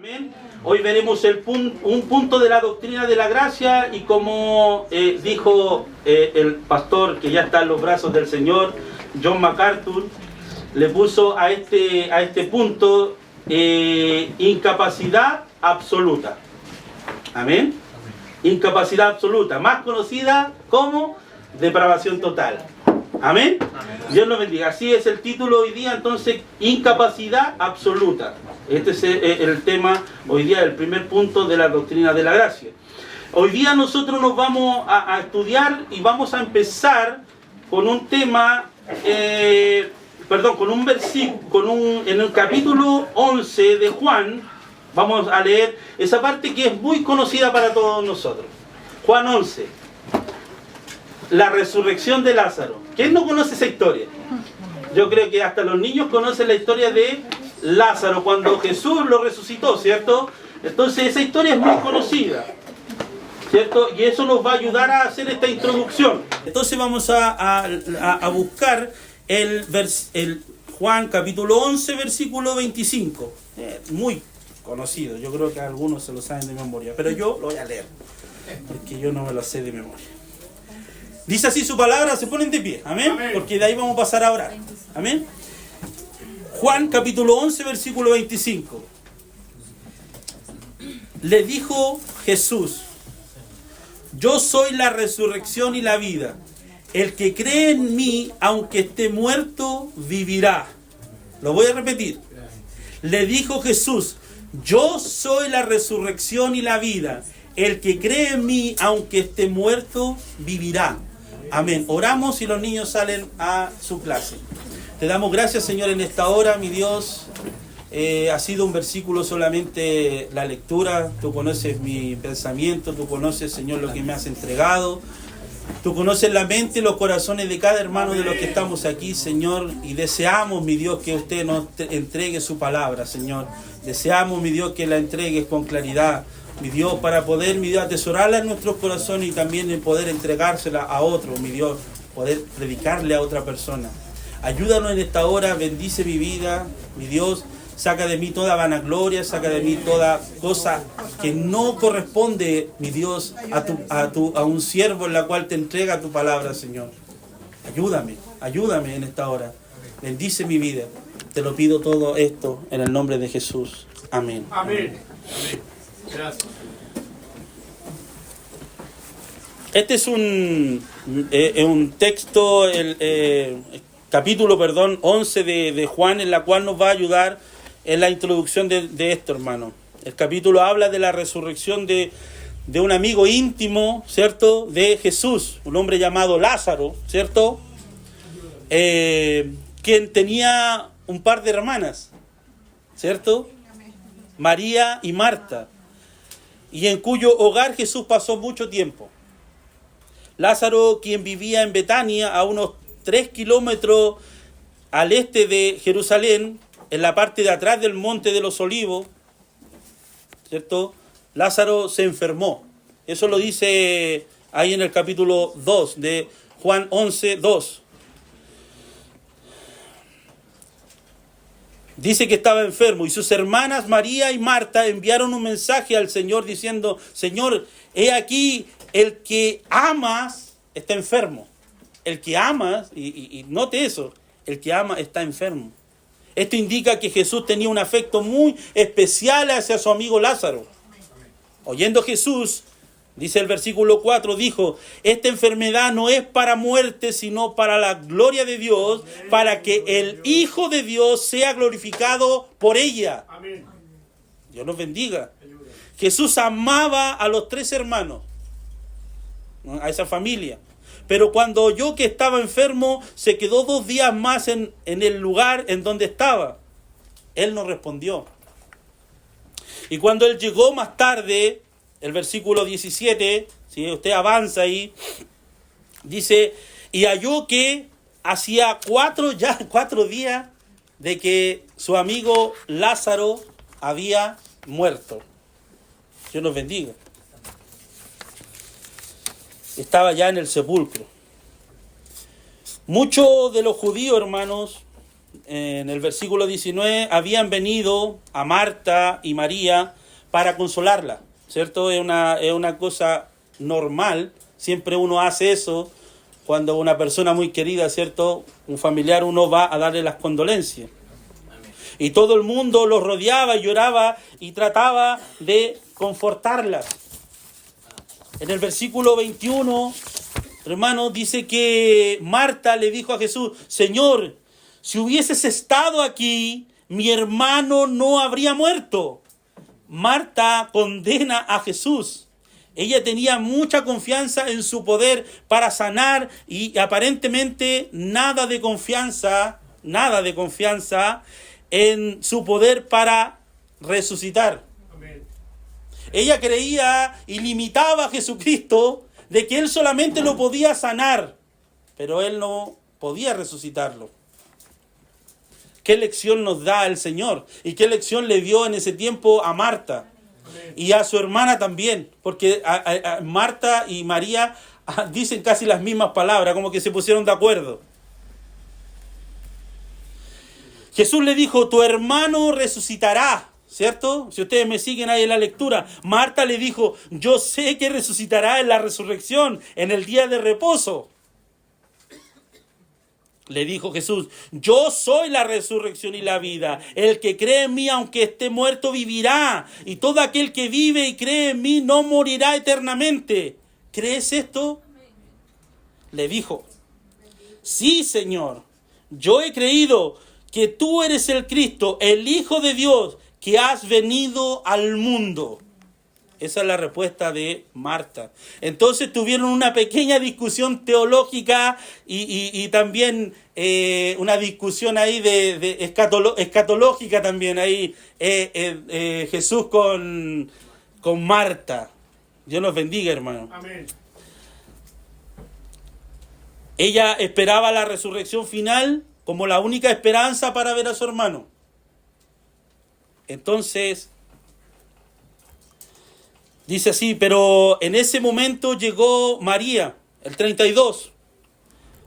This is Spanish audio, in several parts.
Amén. Hoy veremos un punto de la doctrina de la gracia y como dijo el pastor que ya está en los brazos del Señor, John MacArthur, le puso a este punto incapacidad absoluta. Amén. Incapacidad absoluta, más conocida como depravación total. Amén. Dios nos bendiga. Así es el título hoy día, entonces, incapacidad absoluta. Este es el tema hoy día, el primer punto de la doctrina de la gracia. Hoy día nosotros nos vamos a estudiar y vamos a empezar con un tema, con un versículo, en el capítulo 11 de Juan. Vamos a leer esa parte que es muy conocida para todos nosotros. Juan 11. La resurrección de Lázaro. ¿Quién no conoce esa historia? Yo creo que hasta los niños conocen la historia de Lázaro cuando Jesús lo resucitó, ¿cierto? Entonces esa historia es muy conocida, ¿cierto? Y eso nos va a ayudar a hacer esta introducción. Entonces vamos a buscar el Juan capítulo 11, versículo 25. Muy conocido, yo creo que algunos se lo saben de memoria, pero yo lo voy a leer, porque yo no me lo sé de memoria. Dice así su palabra, se ponen de pie, amén, amén. Porque de ahí vamos a pasar a orar, amén. Juan capítulo 11, versículo 25. Le dijo Jesús: yo soy la resurrección y la vida. El que cree en mí, aunque esté muerto, vivirá. Lo voy a repetir. Le dijo Jesús: yo soy la resurrección y la vida. El que cree en mí, aunque esté muerto, vivirá. Amén. Oramos y los niños salen a su clase. Te damos gracias, Señor, en esta hora, mi Dios. Ha sido un versículo solamente la lectura. Tú conoces mi pensamiento, tú conoces, Señor, lo que me has entregado. Tú conoces la mente y los corazones de cada hermano de los que estamos aquí, Señor. Y deseamos, mi Dios, que usted nos entregue su palabra, Señor. Deseamos, mi Dios, que la entregues con claridad, mi Dios, para poder, mi Dios, atesorarla en nuestros corazones y también en poder entregársela a otro, mi Dios, poder predicarle a otra persona. Ayúdanos en esta hora, bendice mi vida, mi Dios, saca de mí toda vanagloria, saca de mí toda cosa que no corresponde, mi Dios, a un siervo en la cual te entrega tu palabra, Señor. Ayúdame en esta hora. Bendice mi vida. Te lo pido todo esto en el nombre de Jesús. Amén. Amén. Gracias. Este es un texto, capítulo 11 de Juan, en la cual nos va a ayudar en la introducción de esto, hermano. El capítulo habla de la resurrección de un amigo íntimo, ¿cierto?, de Jesús, un hombre llamado Lázaro, ¿cierto?, quien tenía un par de hermanas, ¿cierto?, María y Marta, y en cuyo hogar Jesús pasó mucho tiempo. Lázaro, quien vivía en Betania, a unos 3 kilómetros al este de Jerusalén, en la parte de atrás del Monte de los Olivos, ¿cierto? Lázaro se enfermó. Eso lo dice ahí en el capítulo 2 de Juan 11, 2. Dice que estaba enfermo y sus hermanas María y Marta enviaron un mensaje al Señor diciendo: Señor, he aquí el que amas está enfermo. El que amas, y note eso, el que ama está enfermo. Esto indica que Jesús tenía un afecto muy especial hacia su amigo Lázaro. Oyendo Jesús, dice el versículo 4, dijo: esta enfermedad no es para muerte, sino para la gloria de Dios, para que el Hijo de Dios sea glorificado por ella. Amén. Dios nos bendiga. Jesús amaba a los 3 hermanos, a esa familia. Pero cuando oyó que estaba enfermo, se quedó 2 días más en el lugar en donde estaba. Él no respondió. Y cuando él llegó más tarde, el versículo 17, si usted avanza ahí, dice: y halló que hacía 4 días de que su amigo Lázaro había muerto. Dios nos bendiga. Estaba ya en el sepulcro. Muchos de los judíos, hermanos, en el versículo 19, habían venido a Marta y María para consolarla, ¿cierto? Es una cosa normal, siempre uno hace eso cuando una persona muy querida, ¿cierto? Un familiar, uno va a darle las condolencias. Y todo el mundo los rodeaba y lloraba y trataba de confortarlas. En el versículo 21, hermano, dice que Marta le dijo a Jesús: Señor, si hubieses estado aquí, mi hermano no habría muerto. Marta condena a Jesús. Ella tenía mucha confianza en su poder para sanar y aparentemente nada de confianza en su poder para resucitar. Amén. Ella creía y limitaba a Jesucristo de que Él solamente lo podía sanar, pero Él no podía resucitarlo. ¿Qué lección nos da el Señor? ¿Y qué lección le dio en ese tiempo a Marta? Y a su hermana también, porque a Marta y María dicen casi las mismas palabras, como que se pusieron de acuerdo. Jesús le dijo: tu hermano resucitará, ¿cierto? Si ustedes me siguen ahí en la lectura, Marta le dijo: yo sé que resucitará en la resurrección, en el día de reposo. Le dijo Jesús: yo soy la resurrección y la vida. El que cree en mí, aunque esté muerto, vivirá. Y todo aquel que vive y cree en mí no morirá eternamente. ¿Crees esto? Le dijo: sí, Señor. Yo he creído que tú eres el Cristo, el Hijo de Dios, que has venido al mundo. Esa es la respuesta de Marta. Entonces tuvieron una pequeña discusión teológica y también una discusión ahí de escatológica también ahí. Jesús con Marta. Dios nos bendiga, hermano. Amén. Ella esperaba la resurrección final como la única esperanza para ver a su hermano. Entonces dice así: pero en ese momento llegó María, el 32.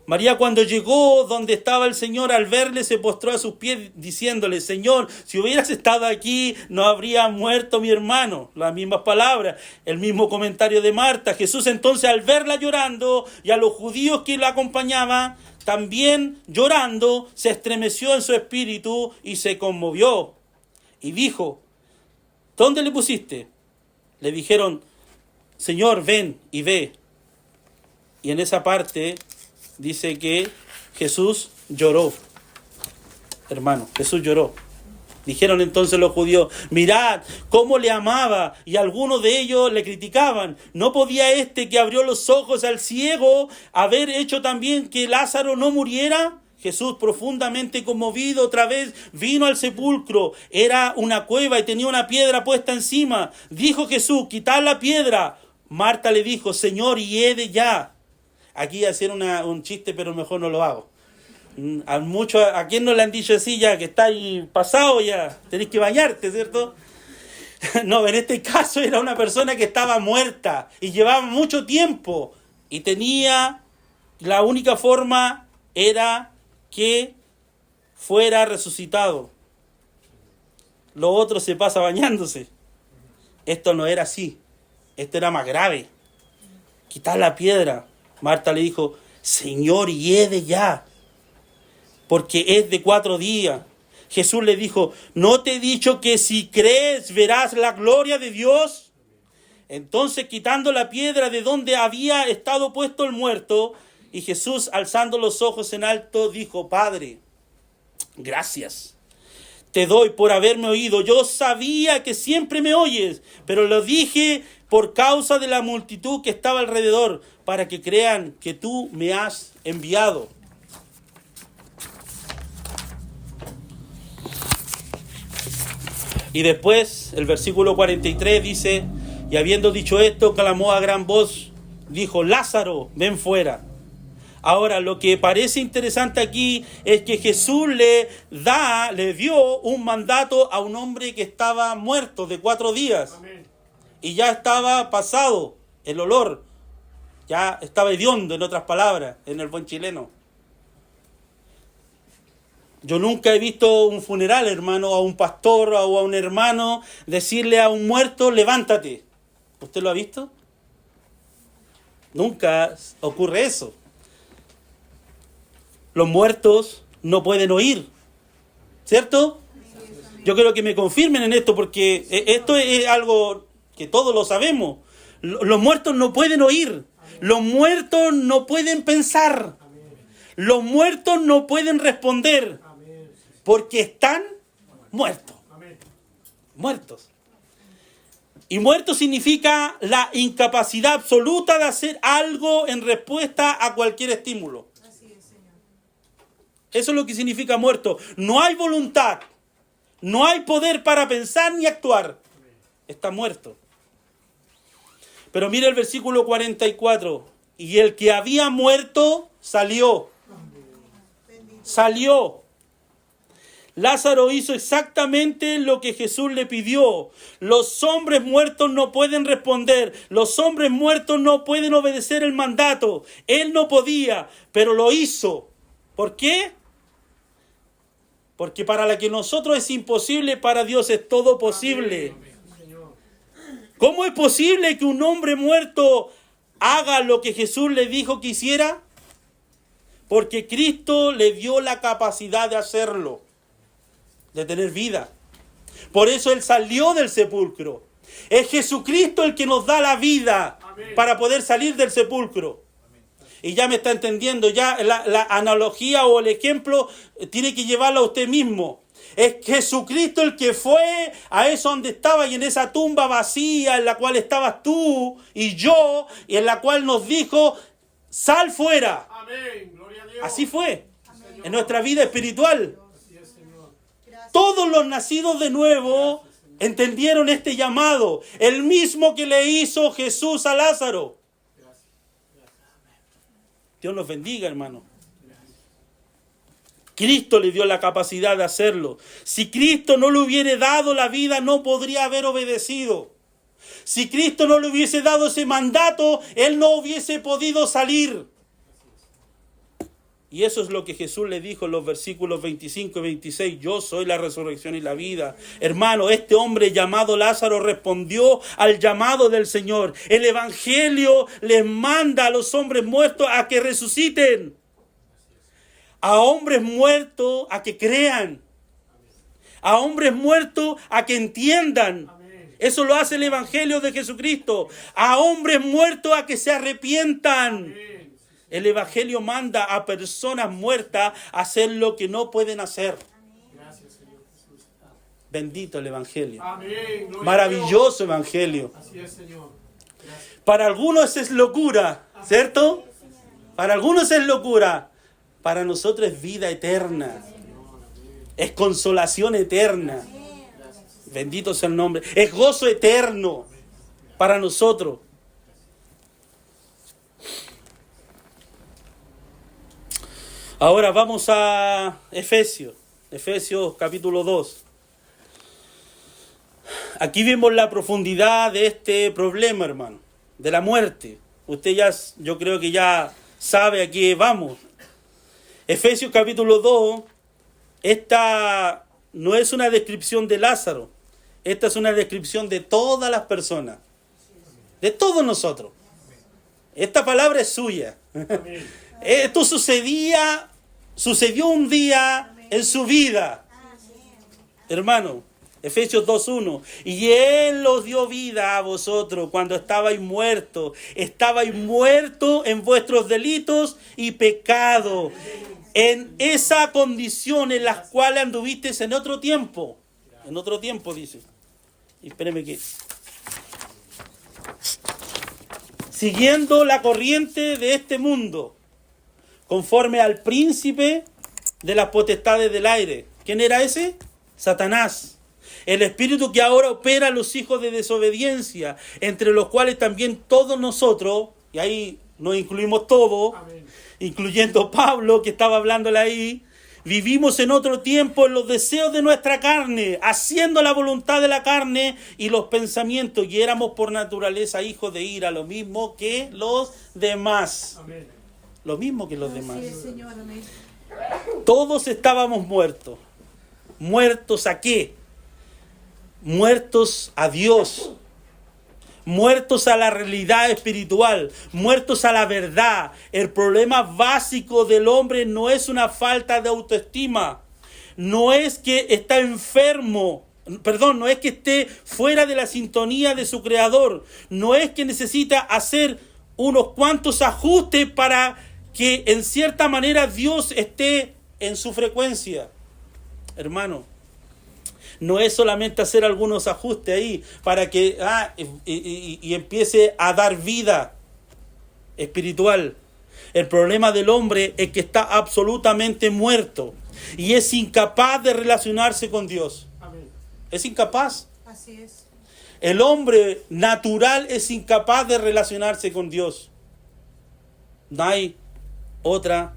María, cuando llegó donde estaba el Señor, al verle se postró a sus pies diciéndole: Señor, si hubieras estado aquí, no habría muerto mi hermano. Las mismas palabras, el mismo comentario de Marta. Jesús entonces, al verla llorando y a los judíos que la acompañaban también llorando, se estremeció en su espíritu y se conmovió. Y dijo: ¿dónde le pusiste? Le dijeron: Señor, ven y ve. Y en esa parte dice que Jesús lloró. Hermano, Jesús lloró. Dijeron entonces los judíos: mirad cómo le amaba. Y algunos de ellos le criticaban: ¿no podía este que abrió los ojos al ciego haber hecho también que Lázaro no muriera? Jesús, profundamente conmovido, otra vez vino al sepulcro. Era una cueva y tenía una piedra puesta encima. Dijo Jesús: quitad la piedra. Marta le dijo: Señor, hiede ya. Aquí hacer un chiste, pero mejor no lo hago. ¿A quién no le han dicho así ya, que está ahí pasado ya, tenés que bañarte, ¿cierto? No, en este caso era una persona que estaba muerta y llevaba mucho tiempo. Y tenía, la única forma era que fuera resucitado. Lo otro se pasa bañándose. Esto no era así. Esto era más grave. Quitar la piedra. Marta le dijo: Señor, hiede ya, porque es de 4 días. Jesús le dijo: ¿no te he dicho que si crees verás la gloria de Dios? Entonces, quitando la piedra de donde había estado puesto el muerto, y Jesús, alzando los ojos en alto, dijo: Padre, gracias te doy por haberme oído. Yo sabía que siempre me oyes, pero lo dije por causa de la multitud que estaba alrededor, para que crean que tú me has enviado. Y después, el versículo 43 dice: y habiendo dicho esto, clamó a gran voz, dijo: Lázaro, ven fuera. Ahora, lo que parece interesante aquí es que Jesús le dio un mandato a un hombre que estaba muerto de 4 días. Amén. Y ya estaba pasado el olor. Ya estaba hediondo, en otras palabras, en el buen chileno. Yo nunca he visto un funeral, hermano, a un pastor o a un hermano decirle a un muerto, levántate. ¿Usted lo ha visto? Nunca ocurre eso. Los muertos no pueden oír, ¿cierto? Yo quiero que me confirmen en esto, porque esto es algo que todos lo sabemos. Los muertos no pueden oír. Los muertos no pueden pensar. Los muertos no pueden responder. Porque están muertos. Muertos. Y muerto significa la incapacidad absoluta de hacer algo en respuesta a cualquier estímulo. Eso es lo que significa muerto. No hay voluntad. No hay poder para pensar ni actuar. Está muerto. Pero mire el versículo 44. Y el que había muerto salió. Salió. Lázaro hizo exactamente lo que Jesús le pidió. Los hombres muertos no pueden responder. Los hombres muertos no pueden obedecer el mandato. Él no podía, pero lo hizo. ¿Por qué? Porque para la que nosotros es imposible, para Dios es todo posible. ¿Cómo es posible que un hombre muerto haga lo que Jesús le dijo que hiciera? Porque Cristo le dio la capacidad de hacerlo, de tener vida. Por eso Él salió del sepulcro. Es Jesucristo el que nos da la vida para poder salir del sepulcro. Y ya me está entendiendo, ya la analogía o el ejemplo tiene que llevarlo a usted mismo. Es Jesucristo el que fue a eso donde estaba y en esa tumba vacía en la cual estabas tú y yo, y en la cual nos dijo, sal fuera. Amén. Gloria a Dios. Así fue. Amén. En nuestra vida espiritual. Todos los nacidos de nuevo entendieron este llamado, el mismo que le hizo Jesús a Lázaro. Dios nos bendiga, hermano. Cristo le dio la capacidad de hacerlo. Si Cristo no le hubiera dado la vida, no podría haber obedecido. Si Cristo no le hubiese dado ese mandato, Él no hubiese podido salir. Y eso es lo que Jesús le dijo en los versículos 25 y 26. Yo soy la resurrección y la vida. Hermano, este hombre llamado Lázaro respondió al llamado del Señor. El Evangelio les manda a los hombres muertos a que resuciten. A hombres muertos a que crean. A hombres muertos a que entiendan. Eso lo hace el Evangelio de Jesucristo. A hombres muertos a que se arrepientan. El Evangelio manda a personas muertas a hacer lo que no pueden hacer. Gracias, Señor Jesús. Bendito el Evangelio. Amén. Maravilloso Evangelio. Así es, Señor. Gracias. Para algunos es locura, ¿cierto? Para algunos es locura. Para nosotros es vida eterna. Es consolación eterna. Bendito sea el nombre. Es gozo eterno para nosotros. Ahora vamos a Efesios capítulo 2. Aquí vemos la profundidad de este problema, hermano, de la muerte. Usted ya, yo creo que ya sabe a qué vamos. Efesios capítulo 2, esta no es una descripción de Lázaro, esta es una descripción de todas las personas, de todos nosotros. Esta palabra es suya. Esto sucedió un día en su vida. Hermano, Efesios 2:1. Y Él os dio vida a vosotros cuando estabais muertos en vuestros delitos y pecados. En esa condición en la cual anduvisteis en otro tiempo. En otro tiempo, dice. Y espéreme que... Siguiendo la corriente de este mundo, conforme al príncipe de las potestades del aire. ¿Quién era ese? Satanás. El espíritu que ahora opera a los hijos de desobediencia, entre los cuales también todos nosotros, y ahí nos incluimos todos, incluyendo Pablo, que estaba hablándole ahí, vivimos en otro tiempo en los deseos de nuestra carne, haciendo la voluntad de la carne y los pensamientos, y éramos por naturaleza hijos de ira, lo mismo que los demás. Amén. Lo mismo que los demás. Así es, Señor, amén. Todos estábamos muertos. ¿Muertos a qué? Muertos a Dios. Muertos a la realidad espiritual, muertos a la verdad. El problema básico del hombre no es una falta de autoestima, no es que está enfermo, no es que esté fuera de la sintonía de su creador, no es que necesita hacer unos cuantos ajustes para que en cierta manera Dios esté en su frecuencia. Hermano, no es solamente hacer algunos ajustes ahí para que y empiece a dar vida espiritual. El problema del hombre es que está absolutamente muerto y es incapaz de relacionarse con Dios. Amén. Es incapaz. Así es. El hombre natural es incapaz de relacionarse con Dios. No hay otra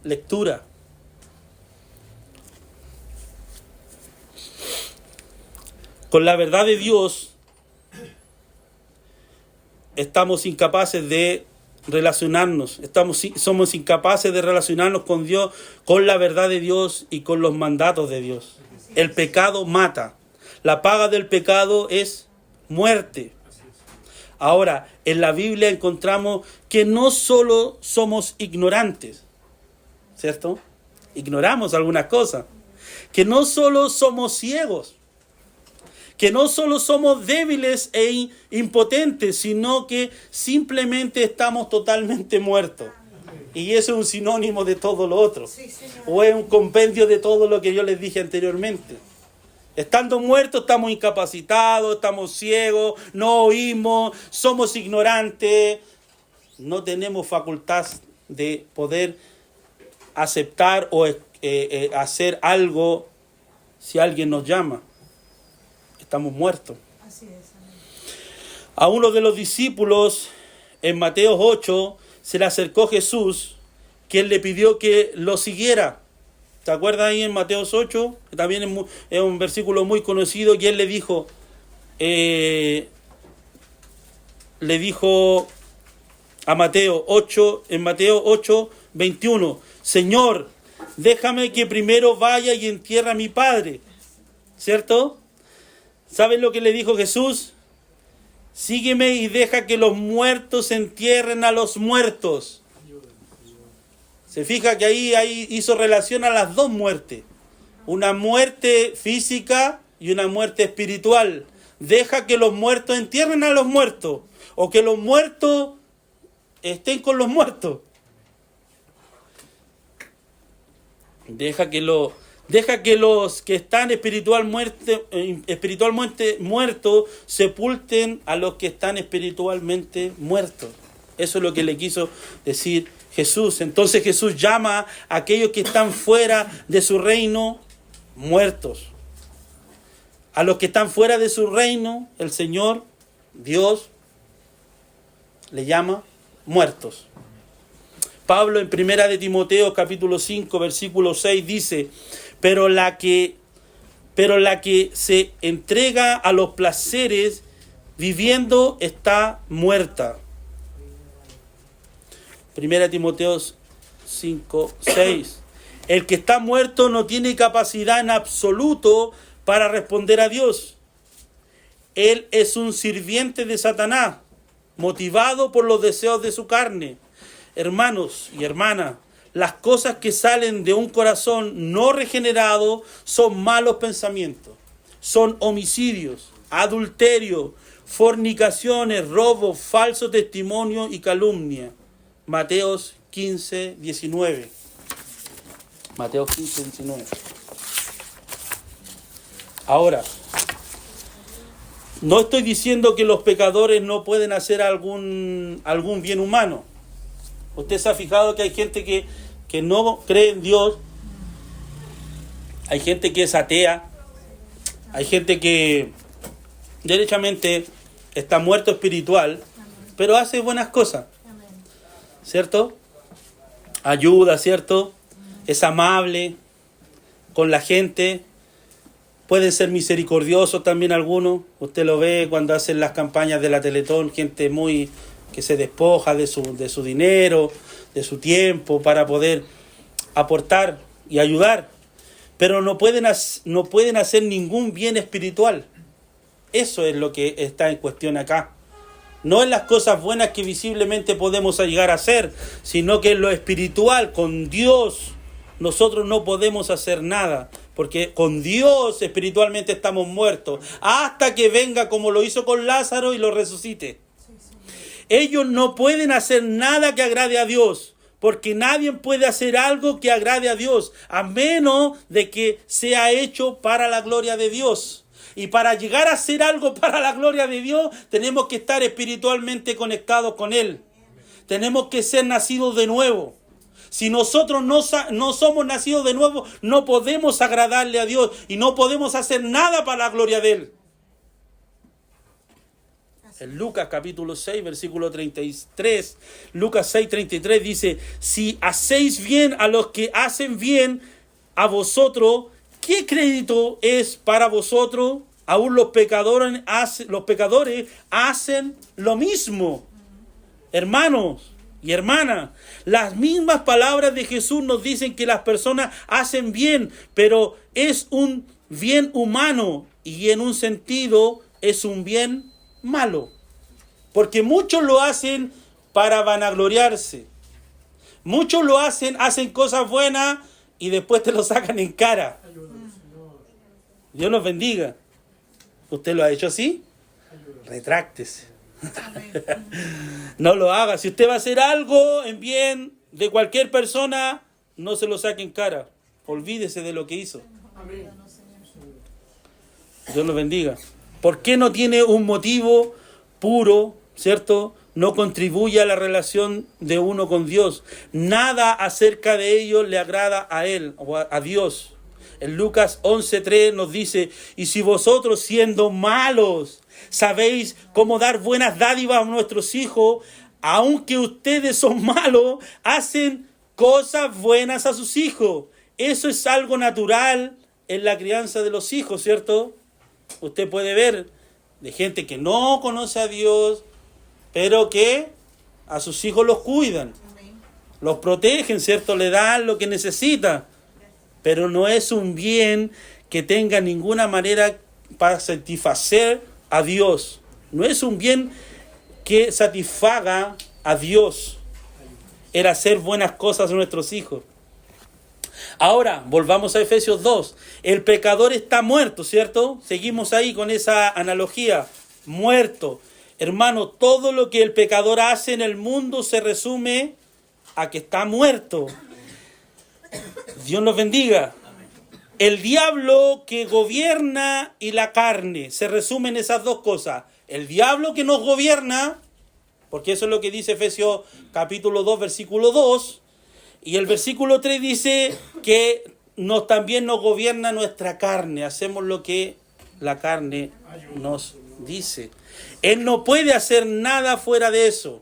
lectura. Con la verdad de Dios estamos incapaces de relacionarnos. Somos incapaces de relacionarnos con Dios, con la verdad de Dios y con los mandatos de Dios. El pecado mata. La paga del pecado es muerte. Ahora, en la Biblia encontramos que no solo somos ignorantes, ¿cierto? Ignoramos algunas cosas. Que no solo somos ciegos. Que no solo somos débiles e impotentes, sino que simplemente estamos totalmente muertos. Y eso es un sinónimo de todo lo otro. Sí, señor. O es un compendio de todo lo que yo les dije anteriormente. Estando muertos estamos incapacitados, estamos ciegos, no oímos, somos ignorantes. No tenemos facultad de poder aceptar o hacer algo si alguien nos llama. Estamos muertos. Así es, amén. A uno de los discípulos, en Mateo 8, se le acercó Jesús, quien le pidió que lo siguiera. ¿Te acuerdas ahí en Mateo 8? También es un versículo muy conocido, y él le dijo a Mateo 8, en Mateo 8, 21, Señor, déjame que primero vaya y entierre a mi padre. ¿Cierto? ¿Saben lo que le dijo Jesús? Sígueme y deja que los muertos entierren a los muertos. Se fija que ahí hizo relación a las dos muertes. Una muerte física y una muerte espiritual. Deja que los muertos entierren a los muertos. O que los muertos estén con los muertos. Deja que los que están espiritualmente muertos sepulten a los que están espiritualmente muertos. Eso es lo que le quiso decir Jesús. Entonces Jesús llama a aquellos que están fuera de su reino muertos. A los que están fuera de su reino, el Señor, Dios, le llama muertos. Pablo en 1 de Timoteo capítulo 5 versículo 6 dice, pero la que se entrega a los placeres viviendo está muerta. 1 Timoteo 5, 6. El que está muerto no tiene capacidad en absoluto para responder a Dios. Él es un sirviente de Satanás, motivado por los deseos de su carne. Hermanos y hermanas, las cosas que salen de un corazón no regenerado son malos pensamientos, son homicidios, adulterio, fornicaciones, robos, falso testimonio y calumnia. Mateo 15, 19. Mateo 15, 19. Ahora, no estoy diciendo que los pecadores no pueden hacer algún bien humano. Usted se ha fijado que hay gente que no cree en Dios, hay gente que es atea, hay gente que derechamente está muerto espiritual, pero hace buenas cosas, ¿cierto? Ayuda, ¿cierto? Es amable con la gente, pueden ser misericordiosos también algunos. Usted lo ve cuando hacen las campañas de la Teletón, gente que se despoja de su dinero, de su tiempo, para poder aportar y ayudar, pero no pueden hacer ningún bien espiritual. Eso es lo que está en cuestión acá. No en las cosas buenas que visiblemente podemos llegar a hacer, sino que en lo espiritual, con Dios, nosotros no podemos hacer nada. Porque con Dios espiritualmente estamos muertos, hasta que venga como lo hizo con Lázaro y lo resucite. Ellos no pueden hacer nada que agrade a Dios, porque nadie puede hacer algo que agrade a Dios, a menos de que sea hecho para la gloria de Dios. Y para llegar a hacer algo para la gloria de Dios, tenemos que estar espiritualmente conectados con Él. Tenemos que ser nacidos de nuevo. Si nosotros no somos nacidos de nuevo, no podemos agradarle a Dios y no podemos hacer nada para la gloria de Él. En Lucas capítulo 6, versículo 33, Lucas 6, 33 dice: si hacéis bien a los que hacen bien a vosotros, ¿qué crédito es para vosotros? Aún los pecadores hacen lo mismo. Hermanos y hermanas, las mismas palabras de Jesús nos dicen que las personas hacen bien, pero es un bien humano y en un sentido es un bien malo. Porque muchos lo hacen para vanagloriarse. Muchos lo hacen cosas buenas y después te lo sacan en cara. Dios los bendiga. ¿Usted lo ha hecho así? Retráctese. No lo haga. Si usted va a hacer algo en bien de cualquier persona, no se lo saque en cara. Olvídese de lo que hizo. Dios lo bendiga. ¿Por qué no tiene un motivo puro, cierto? No contribuye a la relación de uno con Dios. Nada acerca de ello le agrada a Él o a Dios. En Lucas 11:3 nos dice: y si vosotros, siendo malos, sabéis cómo dar buenas dádivas a nuestros hijos, aunque ustedes son malos, hacen cosas buenas a sus hijos. Eso es algo natural en la crianza de los hijos, ¿cierto? Usted puede ver de gente que no conoce a Dios, pero que a sus hijos los cuidan, los protegen, ¿cierto? Le dan lo que necesita. Pero no es un bien que tenga ninguna manera para satisfacer a Dios. No es un bien que satisfaga a Dios el hacer buenas cosas a nuestros hijos. Ahora, volvamos a Efesios 2. El pecador está muerto, ¿cierto? Seguimos ahí con esa analogía. Muerto. Hermano, todo lo que el pecador hace en el mundo se resume a que está muerto. Dios nos bendiga. El diablo que gobierna y la carne, se resumen esas dos cosas. El diablo que nos gobierna, porque eso es lo que dice Efesios capítulo 2, versículo 2, y el versículo 3 dice que también nos gobierna nuestra carne, hacemos lo que la carne nos dice. Él no puede hacer nada fuera de eso.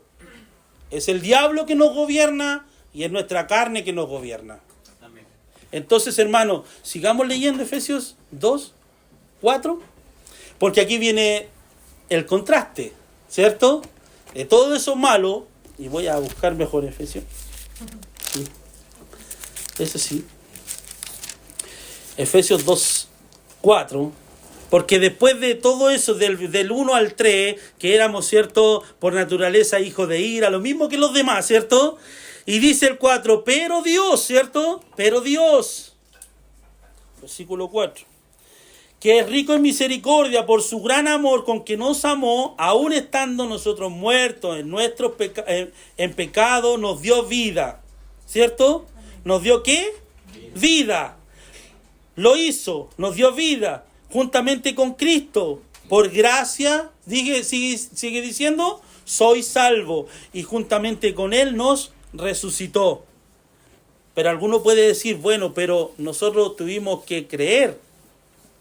Es el diablo que nos gobierna y es nuestra carne que nos gobierna. Entonces, hermano, sigamos leyendo Efesios 2, 4, porque aquí viene el contraste, ¿cierto? De todo eso malo, y voy a buscar mejor Efesios. Sí. Eso sí. Efesios 2, 4, porque después de todo eso, del 1 al 3, que éramos, ¿cierto?, por naturaleza hijos de ira, lo mismo que los demás, ¿cierto?, y dice el 4, pero Dios, ¿cierto? Pero Dios, versículo 4, que es rico en misericordia por su gran amor con que nos amó, aun estando nosotros muertos en nuestros en pecado, nos dio vida, ¿cierto? ¿Nos dio qué? Vida. Lo hizo, nos dio vida, juntamente con Cristo. Por gracia, sigue diciendo, soy salvo, y juntamente con Él nos resucitó. Pero alguno puede decir, bueno, pero nosotros tuvimos que creer,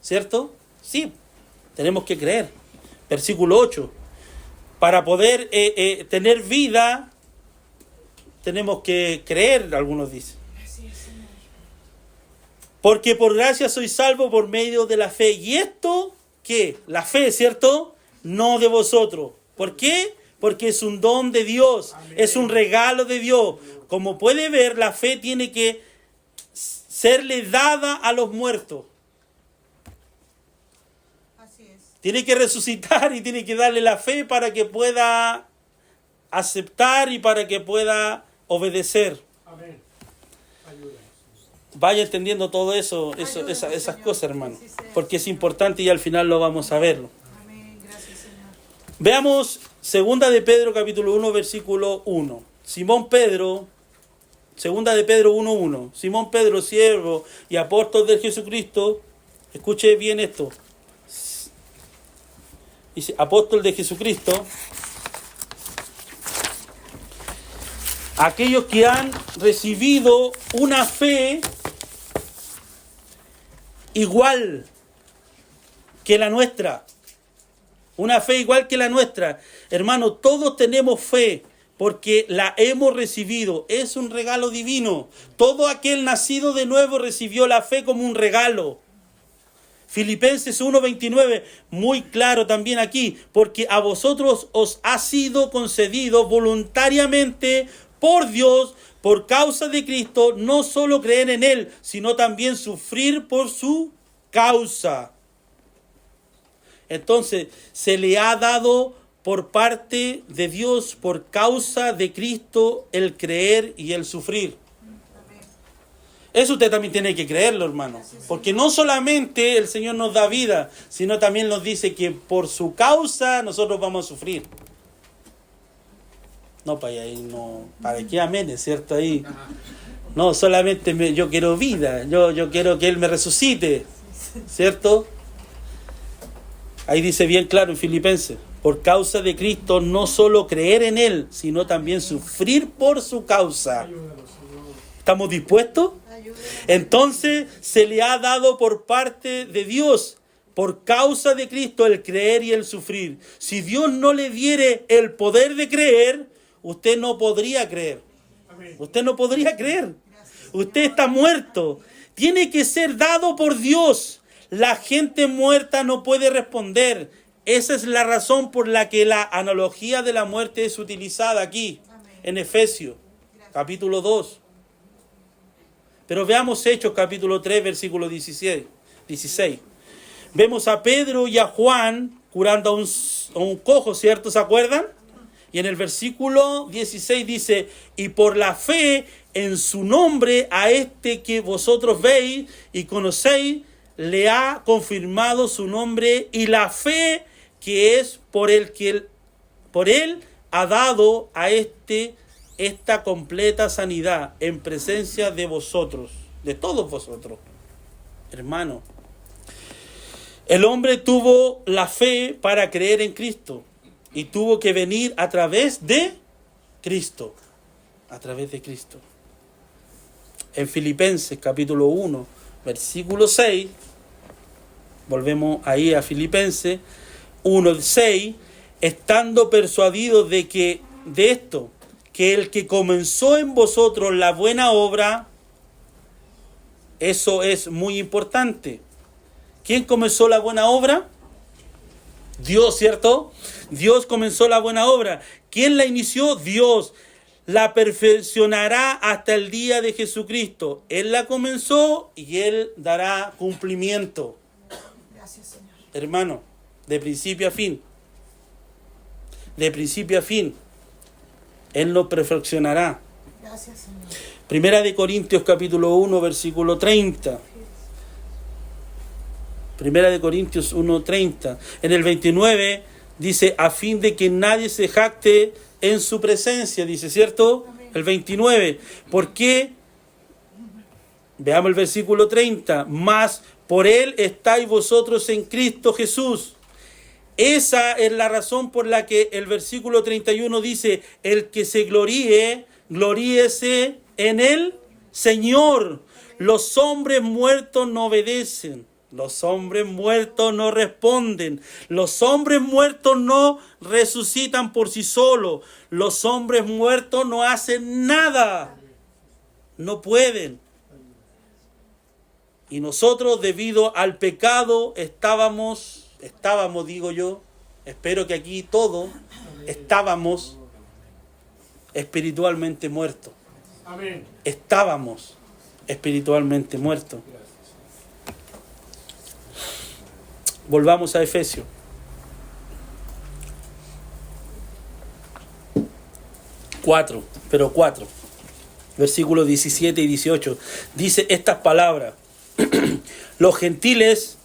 ¿cierto? Sí, tenemos que creer. Versículo 8. Para poder tener vida, tenemos que creer, algunos dicen. Porque por gracia soy salvo por medio de la fe. ¿Y esto qué? La fe, ¿cierto? No de vosotros. ¿Por qué? Porque es un don de Dios. Amén. Es un regalo de Dios. Como puede ver, la fe tiene que serle dada a los muertos. Así es. Tiene que resucitar y tiene que darle la fe para que pueda aceptar y para que pueda obedecer. Amén. Ayúdanos. Vaya entendiendo todo eso, Ayúdanos, esas Señor. cosas, hermano. Sí, sea. Porque es importante y al final lo vamos a verlo. Amén. Gracias, Señor. Veamos 2 de Pedro capítulo 1 versículo 1. Simón Pedro, 2 de Pedro 1:1. Simón Pedro, siervo y apóstol de Jesucristo. Escuche bien esto. Dice, apóstol de Jesucristo. Aquellos que han recibido una fe igual que la nuestra. Una fe igual que la nuestra. Hermano, todos tenemos fe porque la hemos recibido. Es un regalo divino. Todo aquel nacido de nuevo recibió la fe como un regalo. Filipenses 1:29, muy claro también aquí, porque a vosotros os ha sido concedido voluntariamente por Dios, por causa de Cristo, no solo creer en Él, sino también sufrir por su causa. Entonces, se le ha dado por parte de Dios, por causa de Cristo, el creer y el sufrir. Eso usted también tiene que creerlo, hermano. Porque no solamente el Señor nos da vida, sino también nos dice que por su causa nosotros vamos a sufrir. No, para ahí no, para que amén, es cierto ahí. No, solamente yo quiero vida, yo quiero que Él me resucite, ¿cierto? Ahí dice bien claro en Filipenses, por causa de Cristo no solo creer en Él, sino también sufrir por su causa. Ayúdanos, Señor. ¿Estamos dispuestos? Ayúdanos. Entonces se le ha dado por parte de Dios, por causa de Cristo, el creer y el sufrir. Si Dios no le diere el poder de creer, usted no podría creer. Amén. Usted no podría creer. Usted está muerto. Tiene que ser dado por Dios. La gente muerta no puede responder. Esa es la razón por la que la analogía de la muerte es utilizada aquí, en Efesios, capítulo 2. Pero veamos Hechos, capítulo 3, versículo 16. Vemos a Pedro y a Juan curando a un cojo, ¿cierto? ¿Se acuerdan? Y en el versículo 16 dice, y por la fe en su nombre a este que vosotros veis y conocéis, le ha confirmado su nombre, y la fe que es por él ha dado a esta completa sanidad en presencia de vosotros, de todos vosotros, hermano. El hombre tuvo la fe para creer en Cristo y tuvo que venir a través de Cristo, a través de Cristo. En Filipenses capítulo 1, versículo 6, volvemos ahí a Filipenses 1:6, estando persuadidos de esto, que el que comenzó en vosotros la buena obra, eso es muy importante. ¿Quién comenzó la buena obra? Dios, ¿cierto? Dios comenzó la buena obra. ¿Quién la inició? Dios. La perfeccionará hasta el día de Jesucristo. Él la comenzó y Él dará cumplimiento. Gracias, Señor. Hermano, de principio a fin. De principio a fin. Él lo perfeccionará. Gracias, Señor. Primera de Corintios capítulo 1, versículo 30. Primera de Corintios 1:30. En el 29 dice, a fin de que nadie se jacte en su presencia, dice, ¿cierto? El 29. ¿Por qué? Veamos el versículo 30. Mas por Él estáis vosotros en Cristo Jesús. Esa es la razón por la que el versículo 31 dice, el que se gloríe, gloríese en el Señor. Los hombres muertos no obedecen. Los hombres muertos no responden. Los hombres muertos no resucitan por sí solos. Los hombres muertos no hacen nada. No pueden. Y nosotros, debido al pecado, estábamos, digo yo, espero que aquí todos estábamos espiritualmente muertos. Amén. Estábamos. espiritualmente muertos. Volvamos a Efesios. Cuatro, versículos 17 y 18. Dice estas palabras. Los gentiles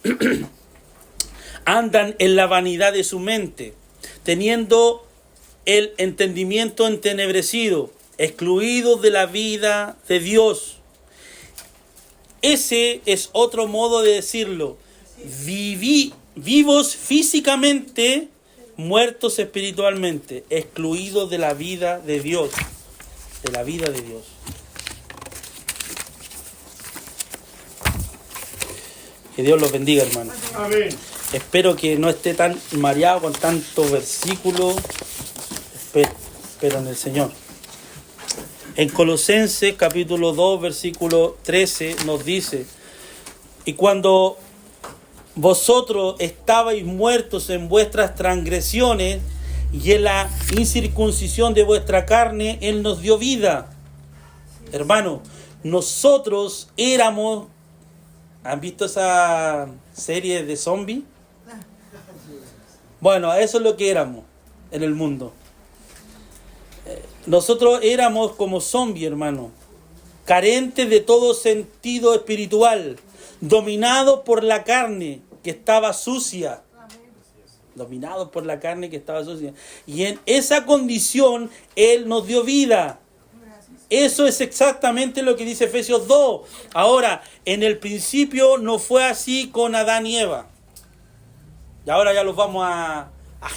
andan en la vanidad de su mente, teniendo el entendimiento entenebrecido, excluidos de la vida de Dios. Ese es otro modo de decirlo. Vivos físicamente, muertos espiritualmente, excluidos de la vida de Dios. De la vida de Dios. Que Dios los bendiga, hermano. Amén. Espero que no esté tan mareado con tantos versículos. Espero en el Señor. En Colosenses capítulo 2, versículo 13 nos dice: y cuando vosotros estabais muertos en vuestras transgresiones y en la incircuncisión de vuestra carne, Él nos dio vida. Hermano, nosotros éramos... ¿Han visto esa serie de zombies? Bueno, eso es lo que éramos en el mundo. Nosotros éramos como zombies, hermano, carentes de todo sentido espiritual, dominados por la carne que estaba sucia. Dominados por la carne que estaba sucia. Y en esa condición Él nos dio vida. Eso es exactamente lo que dice Efesios 2. Ahora, en el principio no fue así con Adán y Eva. Y ahora ya los vamos a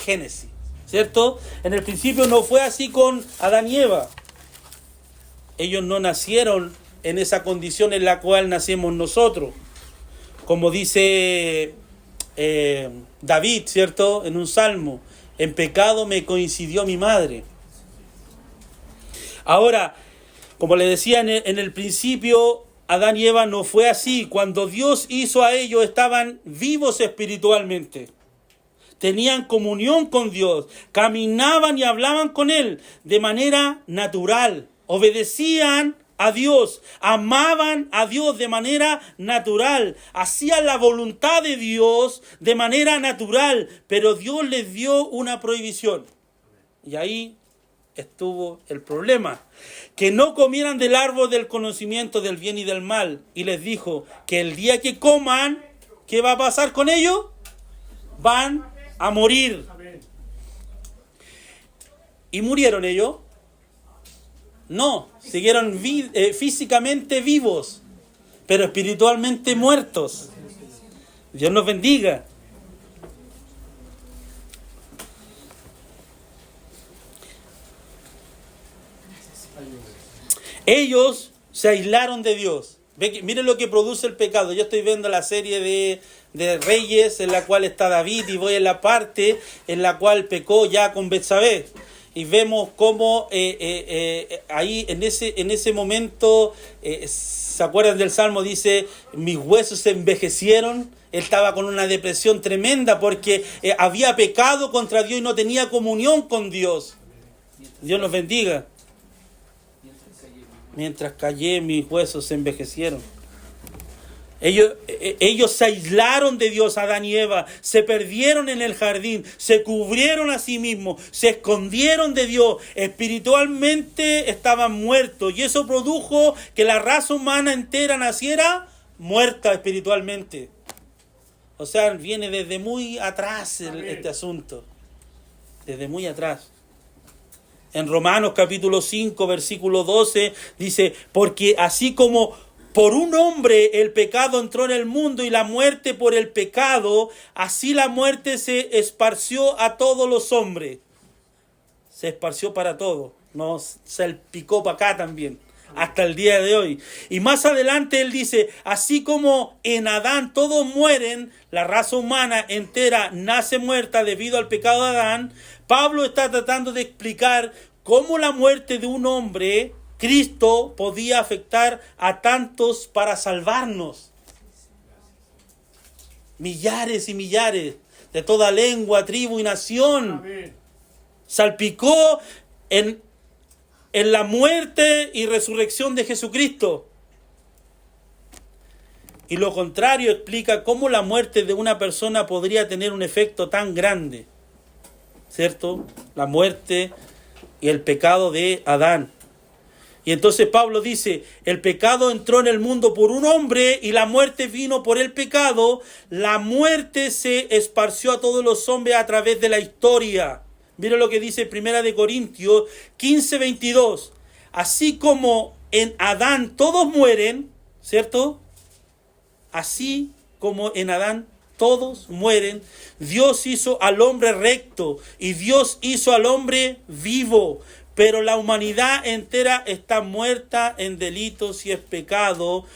Génesis, ¿cierto? En el principio no fue así con Adán y Eva. Ellos no nacieron en esa condición en la cual nacemos nosotros. Como dice David, ¿cierto? En un salmo: en pecado me coincidió mi madre. Ahora, como le decía, en el principio, Adán y Eva no fue así. Cuando Dios hizo a ellos, estaban vivos espiritualmente. Tenían comunión con Dios. Caminaban y hablaban con Él de manera natural. Obedecían a Dios. Amaban a Dios de manera natural. Hacían la voluntad de Dios de manera natural. Pero Dios les dio una prohibición. Y ahí estuvo el problema: que no comieran del árbol del conocimiento del bien y del mal. Y les dijo que el día que coman, ¿qué va a pasar con ellos? Van a morir. ¿Y murieron ellos? No, siguieron físicamente vivos, pero espiritualmente muertos. Dios nos bendiga. Ellos se aislaron de Dios. Miren lo que produce el pecado. Yo estoy viendo la serie de Reyes, en la cual está David, y voy en la parte en la cual pecó ya con Betsabé. Y vemos cómo ahí en ese momento, ¿se acuerdan del Salmo? Dice: mis huesos se envejecieron. Él estaba con una depresión tremenda porque había pecado contra Dios y no tenía comunión con Dios. Dios nos bendiga. Mientras callé, mis huesos se envejecieron. Ellos se aislaron de Dios, Adán y Eva. Se perdieron en el jardín. Se cubrieron a sí mismos. Se escondieron de Dios. Espiritualmente estaban muertos. Y eso produjo que la raza humana entera naciera muerta espiritualmente. O sea, viene desde muy atrás este asunto. Desde muy atrás. En Romanos capítulo 5, versículo 12, dice: porque así como por un hombre el pecado entró en el mundo y la muerte por el pecado, así la muerte se esparció a todos los hombres. Se esparció para todos. No salpicó para acá también, hasta el día de hoy. Y más adelante él dice: así como en Adán todos mueren, la raza humana entera nace muerta debido al pecado de Adán. Pablo está tratando de explicar cómo la muerte de un hombre, Cristo, podía afectar a tantos para salvarnos. Millares y millares de toda lengua, tribu y nación. Amén. Salpicó en la muerte y resurrección de Jesucristo. Y lo contrario explica cómo la muerte de una persona podría tener un efecto tan grande, ¿cierto? La muerte y el pecado de Adán. Y entonces Pablo dice, el pecado entró en el mundo por un hombre y la muerte vino por el pecado. La muerte se esparció a todos los hombres a través de la historia. Mira lo que dice 1 Corintios 15:22. Así como en Adán todos mueren, ¿cierto? Así como en Adán todos mueren, Dios hizo al hombre recto y Dios hizo al hombre vivo. Pero la humanidad entera está muerta en delitos y es pecado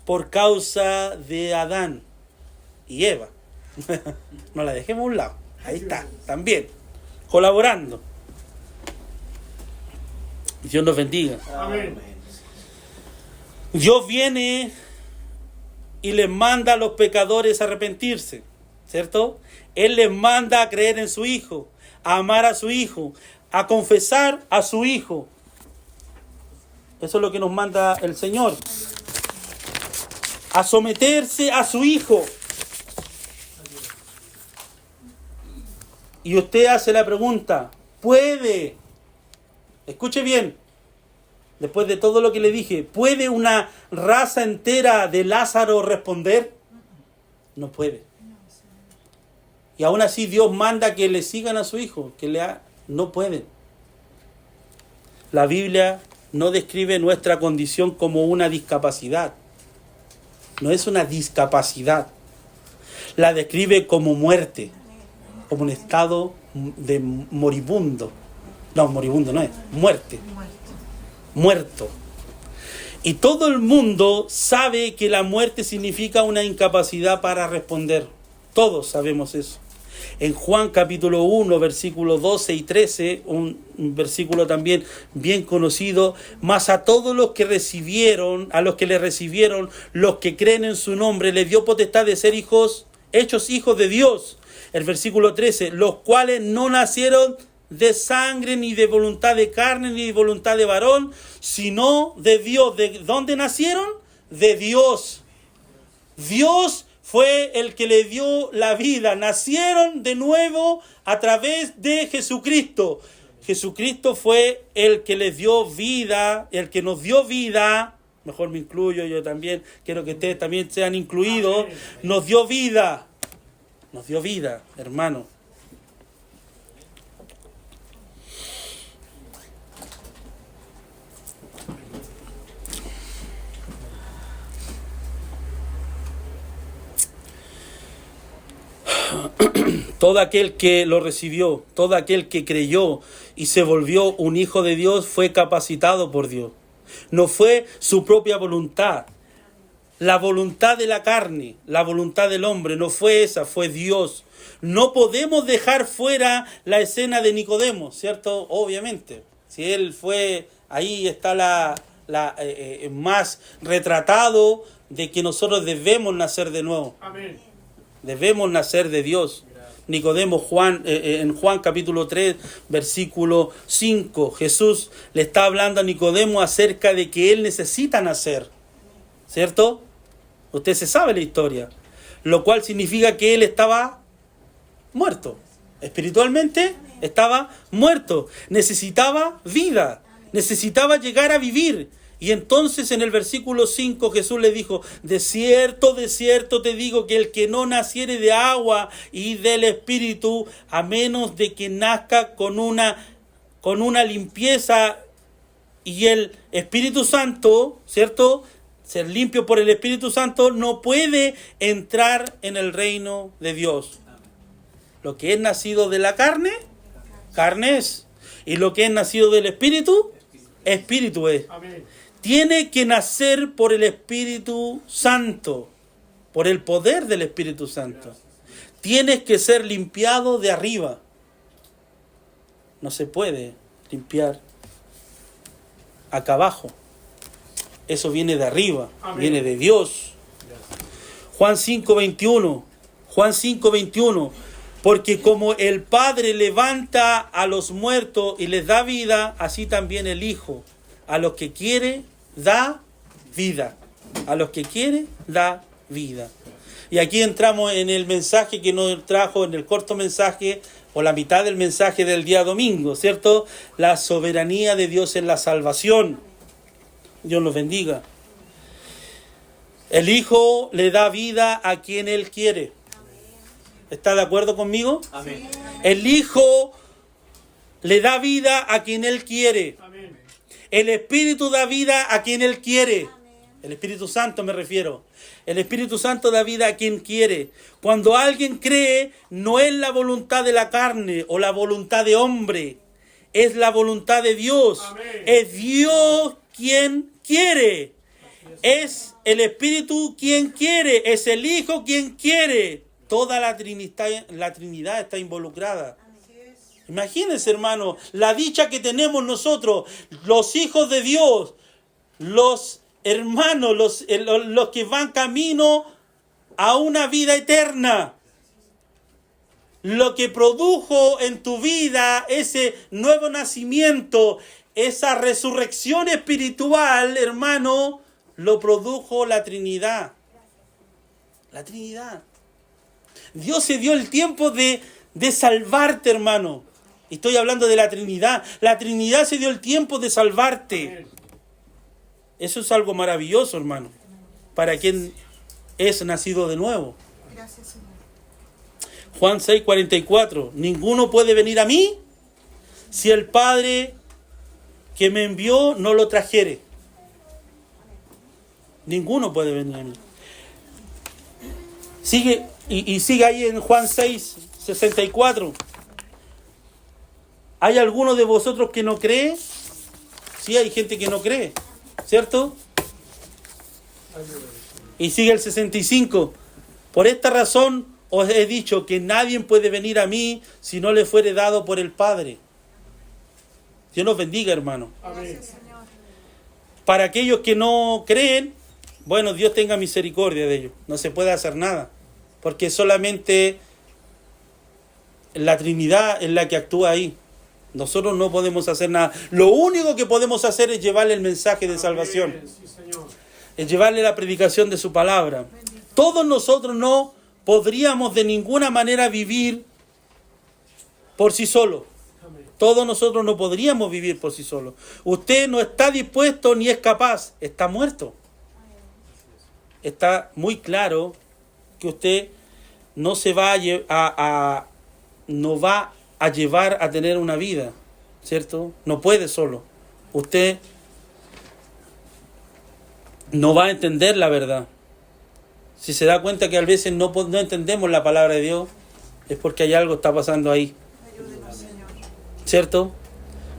por causa de Adán y Eva. No la dejemos a un lado. Ahí está, también, colaborando. Dios nos bendiga. Amén. Dios viene y les manda a los pecadores a arrepentirse, ¿cierto? Él les manda a creer en su Hijo, a amar a su Hijo, a confesar a su Hijo. Eso es lo que nos manda el Señor. A someterse a su Hijo. Y usted hace la pregunta, ¿puede? Escuche bien. Después de todo lo que le dije, ¿puede una raza entera de Lázaro responder? No puede. Y aún así Dios manda que le sigan a su Hijo, no pueden. La Biblia no describe nuestra condición como una discapacidad. No es una discapacidad. La describe como muerte, como un estado de moribundo. No, moribundo no es, muerte. Muerto. Y todo el mundo sabe que la muerte significa una incapacidad para responder. Todos sabemos eso. En Juan capítulo 1, versículos 12 y 13, un versículo también bien conocido, mas a todos los que recibieron, a los que le recibieron, los que creen en su nombre, les dio potestad de ser hijos, hechos hijos de Dios. El versículo 13, los cuales no nacieron de sangre, ni de voluntad de carne, ni de voluntad de varón, sino de Dios. ¿De dónde nacieron? De Dios. Dios fue el que le dio la vida. Nacieron de nuevo a través de Jesucristo. Jesucristo fue el que les dio vida, el que nos dio vida. Mejor me incluyo yo también. Quiero que ustedes también sean incluidos. Nos dio vida. Nos dio vida, hermano. Todo aquel que lo recibió, todo aquel que creyó y se volvió un hijo de Dios fue capacitado por Dios. No fue su propia voluntad, la voluntad de la carne, la voluntad del hombre, no fue esa, fue Dios. No podemos dejar fuera la escena de Nicodemo, ¿cierto? Obviamente, si él fue, ahí está más retratado de que nosotros debemos nacer de nuevo. Amén. Debemos nacer de Dios. Nicodemo, en Juan capítulo 3, versículo 5, Jesús le está hablando a Nicodemo acerca de que él necesita nacer, ¿cierto? Usted se sabe la historia, lo cual significa que él estaba muerto, espiritualmente estaba muerto, necesitaba vida, necesitaba llegar a vivir. Y entonces en el versículo 5 Jesús le dijo, de cierto te digo que el que no naciere de agua y del Espíritu, a menos de que nazca con una limpieza y el Espíritu Santo, ¿cierto? Ser limpio por el Espíritu Santo, no puede entrar en el reino de Dios. Lo que es nacido de la carne, carne es. Y lo que es nacido del Espíritu, Espíritu es. Amén. Tiene que nacer por el Espíritu Santo, por el poder del Espíritu Santo. Tienes que ser limpiado de arriba. No se puede limpiar acá abajo. Eso viene de arriba, Amén. Viene de Dios. Juan 5:21. Porque como el Padre levanta a los muertos y les da vida, así también el Hijo. A los que quiere, da vida. A los que quiere, da vida. Y aquí entramos en el mensaje que nos trajo, en el corto mensaje, o la mitad del mensaje del día domingo, ¿cierto? La soberanía de Dios en la salvación. Dios los bendiga. El Hijo le da vida a quien Él quiere. ¿Está de acuerdo conmigo? Amén. El Hijo le da vida a quien Él quiere. Amén. El Espíritu da vida a quien Él quiere. El Espíritu Santo me refiero. El Espíritu Santo da vida a quien quiere. Cuando alguien cree, no es la voluntad de la carne o la voluntad de hombre. Es la voluntad de Dios. Amén. Es Dios quien quiere. Es el Espíritu quien quiere. Es el Hijo quien quiere. Toda la Trinidad está involucrada. Imagínense, hermano, la dicha que tenemos nosotros, los hijos de Dios, los hermanos, los que van camino a una vida eterna. Lo que produjo en tu vida ese nuevo nacimiento, esa resurrección espiritual, hermano, lo produjo la Trinidad. La Trinidad. Dios se dio el tiempo de salvarte, hermano. Estoy hablando de la Trinidad. La Trinidad se dio el tiempo de salvarte. Eso es algo maravilloso, hermano, para quien es nacido de nuevo. Gracias, Señor. Juan 6:44. Ninguno puede venir a mí si el Padre que me envió no lo trajere. Ninguno puede venir a mí. Sigue, y sigue ahí en Juan 6:64. ¿Hay alguno de vosotros que no cree? Sí, hay gente que no cree, ¿cierto? Y sigue el 65. Por esta razón os he dicho que nadie puede venir a mí si no le fuere dado por el Padre. Dios nos bendiga, hermano. Gracias, Señor. Para aquellos que no creen, bueno, Dios tenga misericordia de ellos. No se puede hacer nada, porque solamente la Trinidad es la que actúa ahí. Nosotros no podemos hacer nada. Lo único que podemos hacer es llevarle el mensaje de salvación. Amén. Sí, Señor. Es llevarle la predicación de su palabra. Todos nosotros no podríamos de ninguna manera vivir por sí solos. Amén. Todos nosotros no podríamos vivir por sí solos. Usted no está dispuesto ni es capaz. Está muerto. Está muy claro que usted no se va no va a llevar a tener una vida, ¿cierto? No puede solo. Usted no va a entender la verdad. Si se da cuenta que a veces no entendemos la palabra de Dios, es porque hay algo que está pasando ahí, Ayúdenos, Señor. ¿cierto?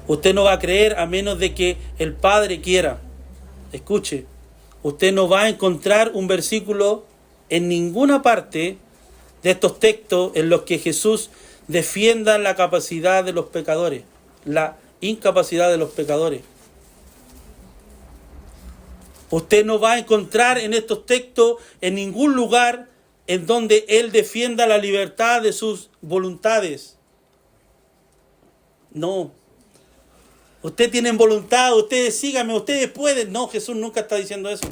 Usted no va a creer a menos de que el Padre quiera. Escuche, usted no va a encontrar un versículo en ninguna parte de estos textos en los que Jesús defienda la capacidad de los pecadores, la incapacidad de los pecadores. Usted no va a encontrar en estos textos en ningún lugar en donde Él defienda la libertad de sus voluntades. No. Ustedes tienen voluntad, ustedes síganme, ustedes pueden. No, Jesús nunca está diciendo eso.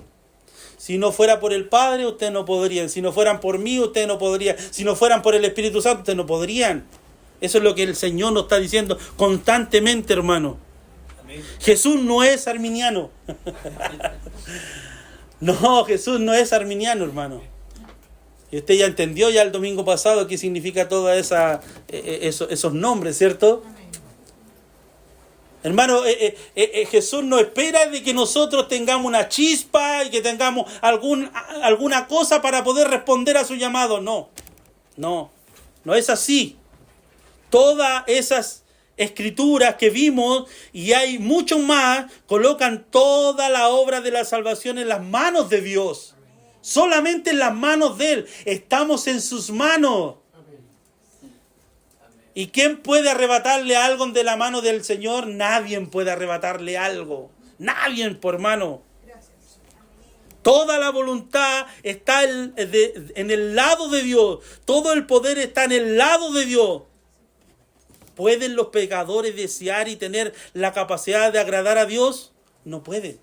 Si no fuera por el Padre, ustedes no podrían. Si no fueran por mí, ustedes no podrían. Si no fueran por el Espíritu Santo, ustedes no podrían. Eso es lo que el Señor nos está diciendo constantemente, hermano. Amén. Jesús no es arminiano. No, Jesús no es arminiano, hermano. Y usted ya entendió ya el domingo pasado qué significa todos esos nombres, ¿cierto? Hermano, Jesús no espera de que nosotros tengamos una chispa y que tengamos alguna cosa para poder responder a su llamado. No es así. Todas esas escrituras que vimos, y hay mucho más, colocan toda la obra de la salvación en las manos de Dios. Solamente en las manos de Él. Estamos en sus manos. ¿Y quién puede arrebatarle algo de la mano del Señor? Nadie puede arrebatarle algo. Nadie, por hermano. Toda la voluntad está en el lado de Dios. Todo el poder está en el lado de Dios. ¿Pueden los pecadores desear y tener la capacidad de agradar a Dios? No pueden.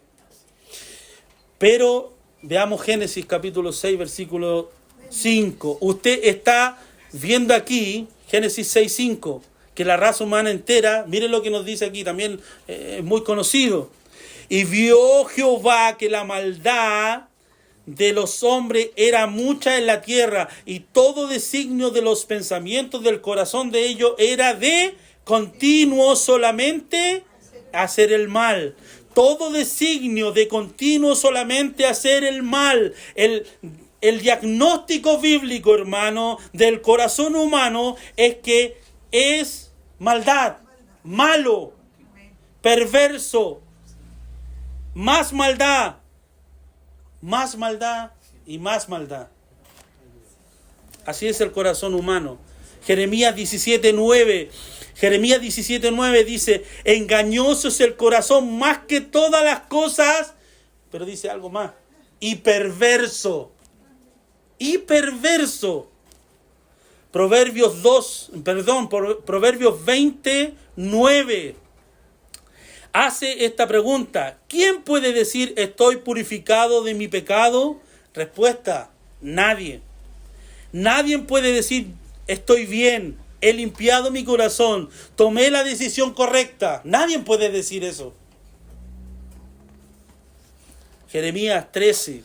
Pero Veamos Génesis capítulo 6, versículo 5. Usted está viendo aquí, Génesis 6, 5, que la raza humana entera, miren lo que nos dice aquí, también es muy conocido. Y vio Jehová que la maldad de los hombres era mucha en la tierra, y todo designio de los pensamientos del corazón de ellos era de continuo solamente hacer el mal. Todo designio de continuo solamente hacer el mal. El diagnóstico bíblico, hermano, del corazón humano es que es maldad, malo, perverso, más maldad y más maldad. Así es el corazón humano. Jeremías 17:9 dice, engañoso es el corazón más que todas las cosas, pero dice algo más, y perverso. Proverbios 20:9 hace esta pregunta: ¿quién puede decir estoy purificado de mi pecado? Respuesta: nadie. Nadie puede decir estoy bien, he limpiado mi corazón, tomé la decisión correcta. Nadie puede decir eso. Jeremías 13,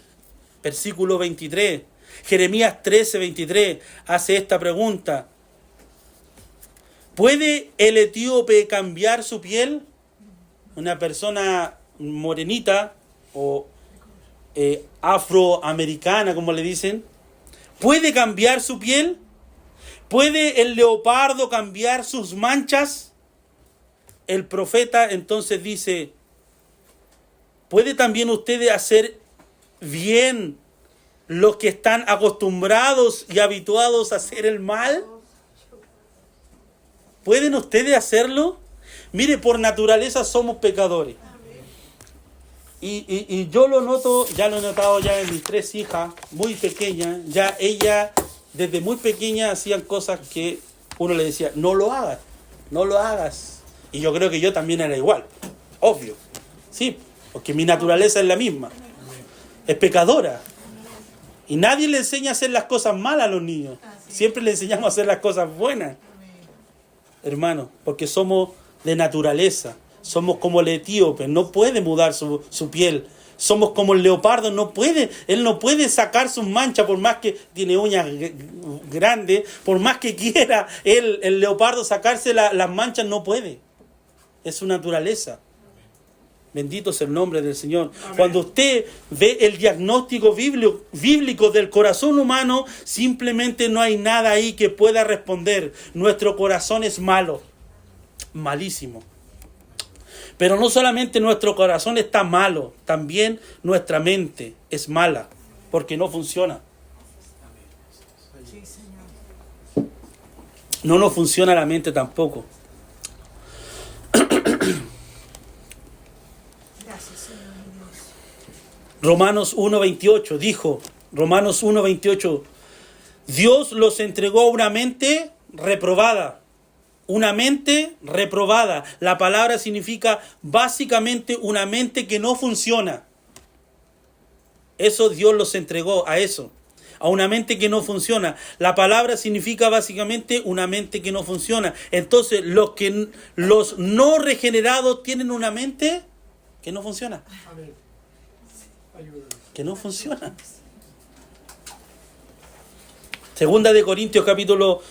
versículo 23. Jeremías 13:23 hace esta pregunta: ¿puede el etíope cambiar su piel? Una persona morenita o afroamericana, como le dicen, ¿puede cambiar su piel? ¿Puede el leopardo cambiar sus manchas? El profeta entonces dice, ¿puede también ustedes hacer bien los que están acostumbrados y habituados a hacer el mal? ¿Pueden ustedes hacerlo? Mire, por naturaleza somos pecadores. Y yo lo noto, ya lo he notado ya en mis 3 hijas, muy pequeñas. Ya ellas, desde muy pequeñas, hacían cosas que uno le decía, no lo hagas, no lo hagas. Y yo creo que yo también era igual, obvio. Sí, porque mi naturaleza es la misma. Es pecadora. Y nadie le enseña a hacer las cosas malas a los niños. Siempre le enseñamos a hacer las cosas buenas. Hermano, porque somos de naturaleza. Somos como el etíope, no puede mudar su piel. Somos como el leopardo, él no puede sacar sus manchas, por más que tiene uñas grandes, por más que quiera el leopardo sacarse las manchas, no puede. Es su naturaleza. Bendito es el nombre del Señor. Amén. Cuando usted ve el diagnóstico bíblico del corazón humano, simplemente no hay nada ahí que pueda responder. Nuestro corazón es malo, malísimo. Pero no solamente nuestro corazón está malo, también nuestra mente es mala, porque no funciona. No nos funciona la mente tampoco. Romanos 1:28 dijo, Romanos 1:28, Dios los entregó a una mente reprobada. Una mente reprobada. La palabra significa básicamente una mente que no funciona. Eso Dios los entregó a eso. A una mente que no funciona. La palabra significa básicamente una mente que no funciona. Entonces, los no regenerados tienen una mente que no funciona. Que no funciona. Segunda de Corintios capítulo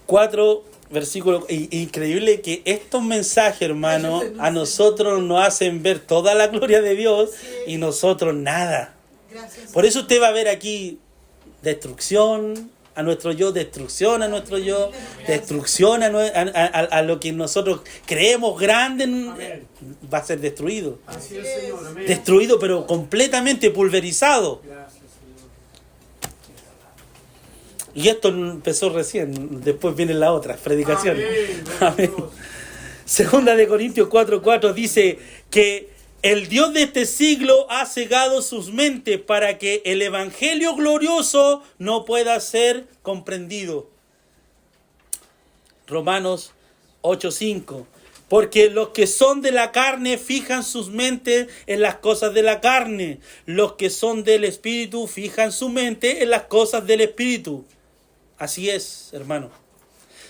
4, versículo. Increíble que estos mensajes, hermano, a nosotros nos hacen ver toda la gloria de Dios y nosotros nada. Por eso usted va a ver aquí destrucción a nuestro yo, destrucción a nuestro yo, destrucción a lo que nosotros creemos grande. Amén. Va a ser destruido. Así es, Señor. Amén. Destruido, pero completamente pulverizado. Gracias, Señor. Y esto empezó recién, después viene la otra predicación. Amén. Amén. Segunda de Corintios 4:4 dice que el Dios de este siglo ha cegado sus mentes para que el evangelio glorioso no pueda ser comprendido. Romanos 8:5. Porque los que son de la carne fijan sus mentes en las cosas de la carne. Los que son del Espíritu fijan su mente en las cosas del Espíritu. Así es, hermano.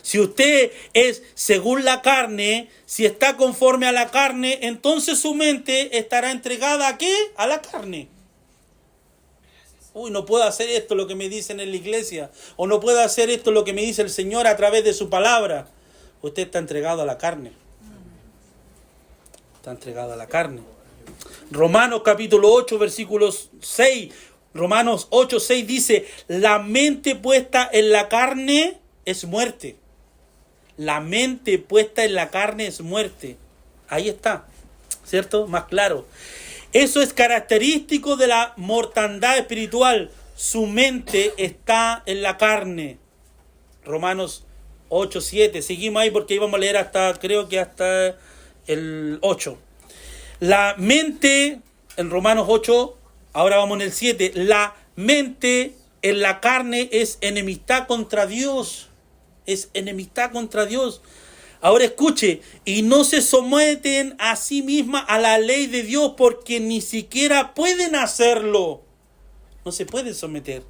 Si usted es según la carne, si está conforme a la carne, entonces su mente estará entregada ¿a qué? A la carne. Uy, no puedo hacer esto lo que me dicen en la iglesia. O no puedo hacer esto lo que me dice el Señor a través de su palabra. Usted está entregado a la carne. Está entregado a la carne. Romanos capítulo 8, versículos 6. Romanos 8, 6 dice, la mente puesta en la carne es muerte. La mente puesta en la carne es muerte. Ahí está, ¿cierto? Más claro. Eso es característico de la mortandad espiritual. Su mente está en la carne. Romanos 8, 7. Seguimos ahí porque íbamos a leer creo que hasta el 8. La mente, en Romanos 8, ahora vamos en el 7. La mente en la carne es enemistad contra Dios. Es enemistad contra Dios. Ahora escuche, y no se someten a sí misma a la ley de Dios porque ni siquiera pueden hacerlo. No se pueden someter.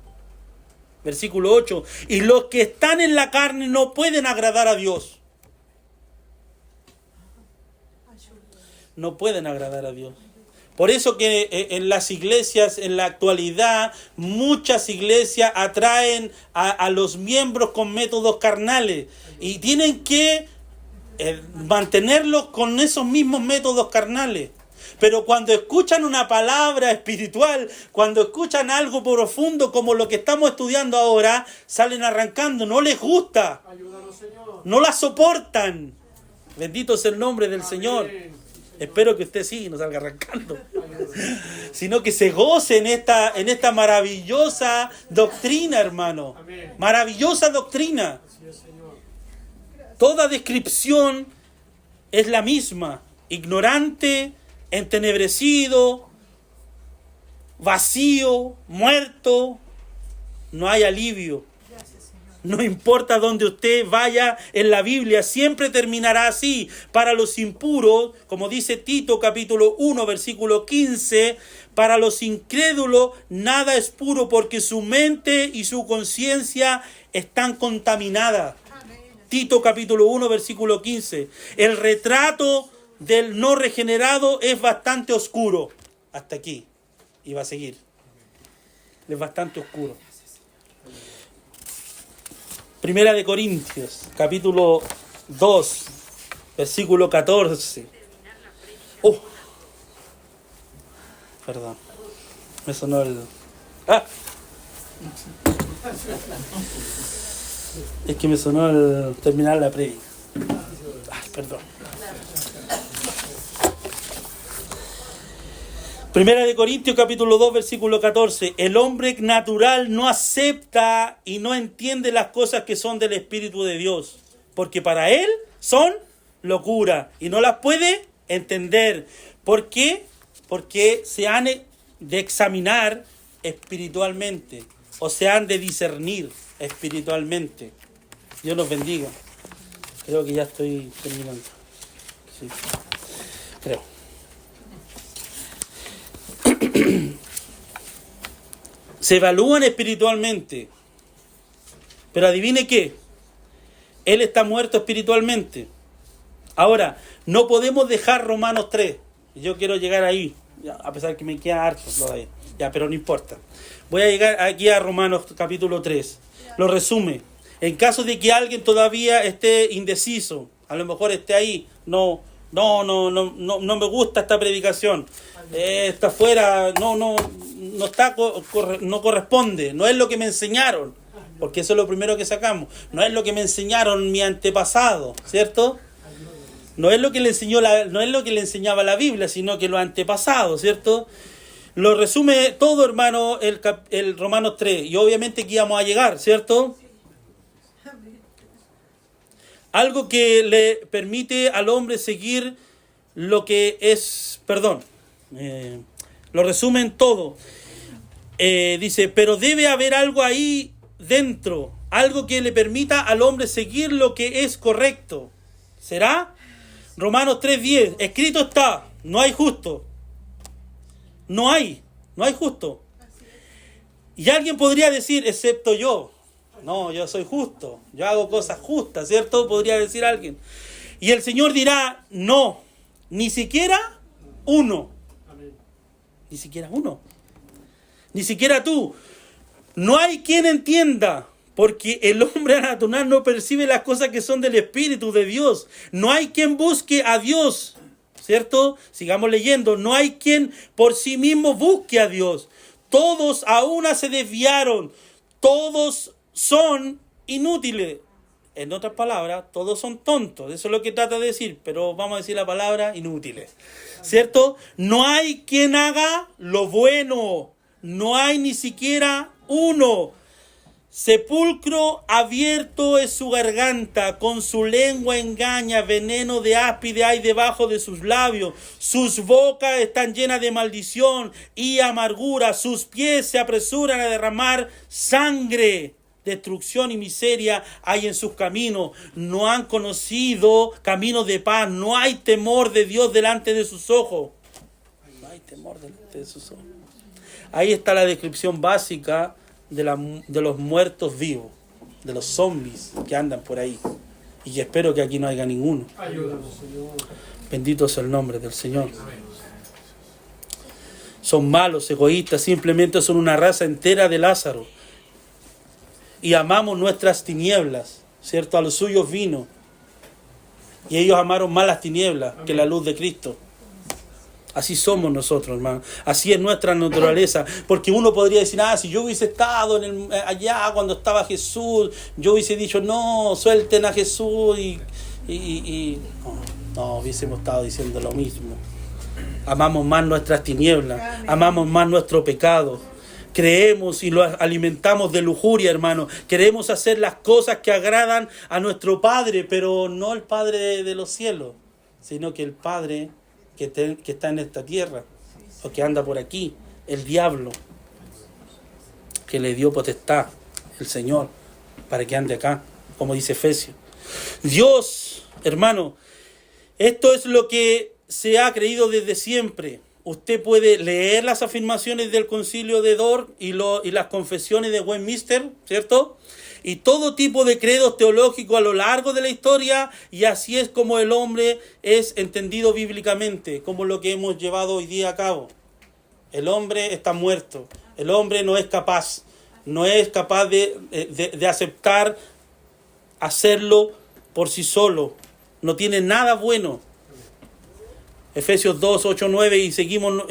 Versículo 8. Y los que están en la carne no pueden agradar a Dios. No pueden agradar a Dios. Por eso que en las iglesias, en la actualidad, muchas iglesias atraen a los miembros con métodos carnales. Y tienen que mantenerlos con esos mismos métodos carnales. Pero cuando escuchan una palabra espiritual, cuando escuchan algo profundo como lo que estamos estudiando ahora, salen arrancando. No les gusta. Ayúdanos, Señor. No la soportan. Bendito es el nombre del Amén. Señor. Espero que usted sí no salga arrancando, sino que se goce en esta maravillosa doctrina, hermano. Amén. Maravillosa doctrina. Así es, Señor. Toda descripción es la misma. Ignorante, entenebrecido, vacío, muerto. No hay alivio. No importa dónde usted vaya en la Biblia, siempre terminará así. Para los impuros, como dice Tito capítulo 1, versículo 15, para los incrédulos nada es puro porque su mente y su conciencia están contaminadas. Tito capítulo 1, versículo 15. El retrato del no regenerado es bastante oscuro. Hasta aquí. Y va a seguir. Es bastante oscuro. Primera de Corintios, capítulo 2, versículo 14. Perdón. Me sonó el... Es que me sonó el terminar la predica. Perdón. Primera de Corintios capítulo 2 versículo 14. El hombre natural no acepta y no entiende las cosas que son del Espíritu de Dios, porque para él son locura y no las puede entender. ¿Por qué? Porque se han de examinar espiritualmente o se han de discernir espiritualmente. Dios los bendiga. Creo que ya estoy terminando. Sí, creo. Se evalúan espiritualmente. Pero adivine qué. Él está muerto espiritualmente. Ahora, no podemos dejar Romanos 3. Yo quiero llegar ahí. Ya, a pesar que me queda harto todavía. Ya, pero no importa. Voy a llegar aquí a Romanos capítulo 3. Lo resume. En caso de que alguien todavía esté indeciso, a lo mejor esté ahí, no me gusta esta predicación, está fuera, no corresponde, no es lo que me enseñaron, porque eso es lo primero que sacamos, no es lo que me enseñaron mi antepasado, ¿cierto? No es lo que le enseñaba la Biblia, sino que los antepasados, ¿cierto? Lo resume todo, hermano, el Romanos 3, y obviamente que íbamos a llegar, ¿cierto? Algo que le permite al hombre seguir lo que es, lo resumen todo. Dice, pero debe haber algo ahí dentro, algo que le permita al hombre seguir lo que es correcto. ¿Será? Romanos 3:10, escrito está, no hay justo. No hay justo. Y alguien podría decir, excepto yo. No, yo soy justo, yo hago cosas justas, ¿cierto? Podría decir alguien. Y el Señor dirá, no, ni siquiera uno. Ni siquiera uno. Ni siquiera tú. No hay quien entienda, porque el hombre natural no percibe las cosas que son del Espíritu de Dios. No hay quien busque a Dios, ¿cierto? Sigamos leyendo. No hay quien por sí mismo busque a Dios. Todos a una se desviaron. Todos son inútiles. En otras palabras, todos son tontos. Eso es lo que trata de decir, pero vamos a decir la palabra inútiles. ¿Cierto? No hay quien haga lo bueno. No hay ni siquiera uno. Sepulcro abierto es su garganta, con su lengua engaña, veneno de áspide hay debajo de sus labios, sus bocas están llenas de maldición y amargura, sus pies se apresuran a derramar sangre, destrucción y miseria hay en sus caminos, no han conocido caminos de paz, no hay temor de Dios delante de sus ojos. No hay temor delante de sus ojos. Ahí está la descripción básica de los muertos vivos, de los zombies que andan por ahí. Y espero que aquí no haya ninguno. Ayúdanos, Señor. Bendito sea el nombre del Señor. Son malos, egoístas, simplemente son una raza entera de Lázaro. Y amamos nuestras tinieblas, ¿cierto? A los suyos vino. Y ellos amaron más las tinieblas que la luz de Cristo. Así somos nosotros, hermano. Así es nuestra naturaleza. Porque uno podría decir, si yo hubiese estado allá cuando estaba Jesús, yo hubiese dicho, no, suelten a Jesús no, hubiésemos estado diciendo lo mismo. Amamos más nuestras tinieblas, amamos más nuestro pecado. Creemos y lo alimentamos de lujuria, hermano. Queremos hacer las cosas que agradan a nuestro Padre, pero no el Padre de los cielos, sino que el Padre que está en esta tierra, o que anda por aquí, el diablo, que le dio potestad, el Señor, para que ande acá, como dice Efesios. Dios, hermano, esto es lo que se ha creído desde siempre. Usted puede leer las afirmaciones del Concilio de Dort y las confesiones de Westminster, ¿cierto? Y todo tipo de credos teológicos a lo largo de la historia, y así es como el hombre es entendido bíblicamente, como lo que hemos llevado hoy día a cabo. El hombre está muerto, el hombre no es capaz de aceptar hacerlo por sí solo, no tiene nada bueno. Efesios 2, 8, 9 y seguimos,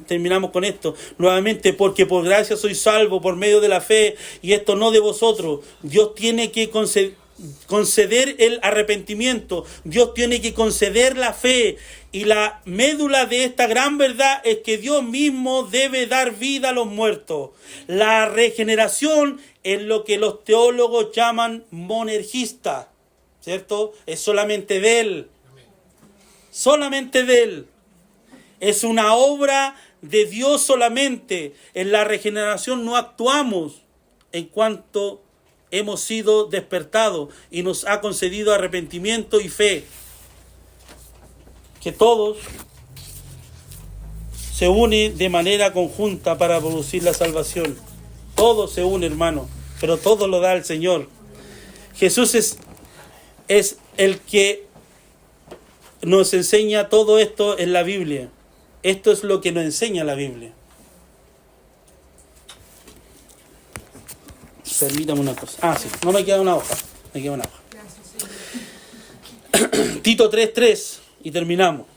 terminamos con esto. Nuevamente, porque por gracia sois salvos por medio de la fe, y esto no de vosotros. Dios tiene que conceder el arrepentimiento. Dios tiene que conceder la fe. Y la médula de esta gran verdad es que Dios mismo debe dar vida a los muertos. La regeneración es lo que los teólogos llaman monergista, ¿cierto? Es solamente de Él. Solamente de Él. Es una obra de Dios solamente. En la regeneración no actuamos en cuanto hemos sido despertados y nos ha concedido arrepentimiento y fe. Que todos se unen de manera conjunta para producir la salvación. Todo se une, hermano, pero todo lo da el Señor. Jesús es el que nos enseña todo esto en la Biblia. Esto es lo que nos enseña la Biblia. Permítame una cosa. Sí, no me queda una hoja. Me queda una hoja. Tito 3:3 y terminamos.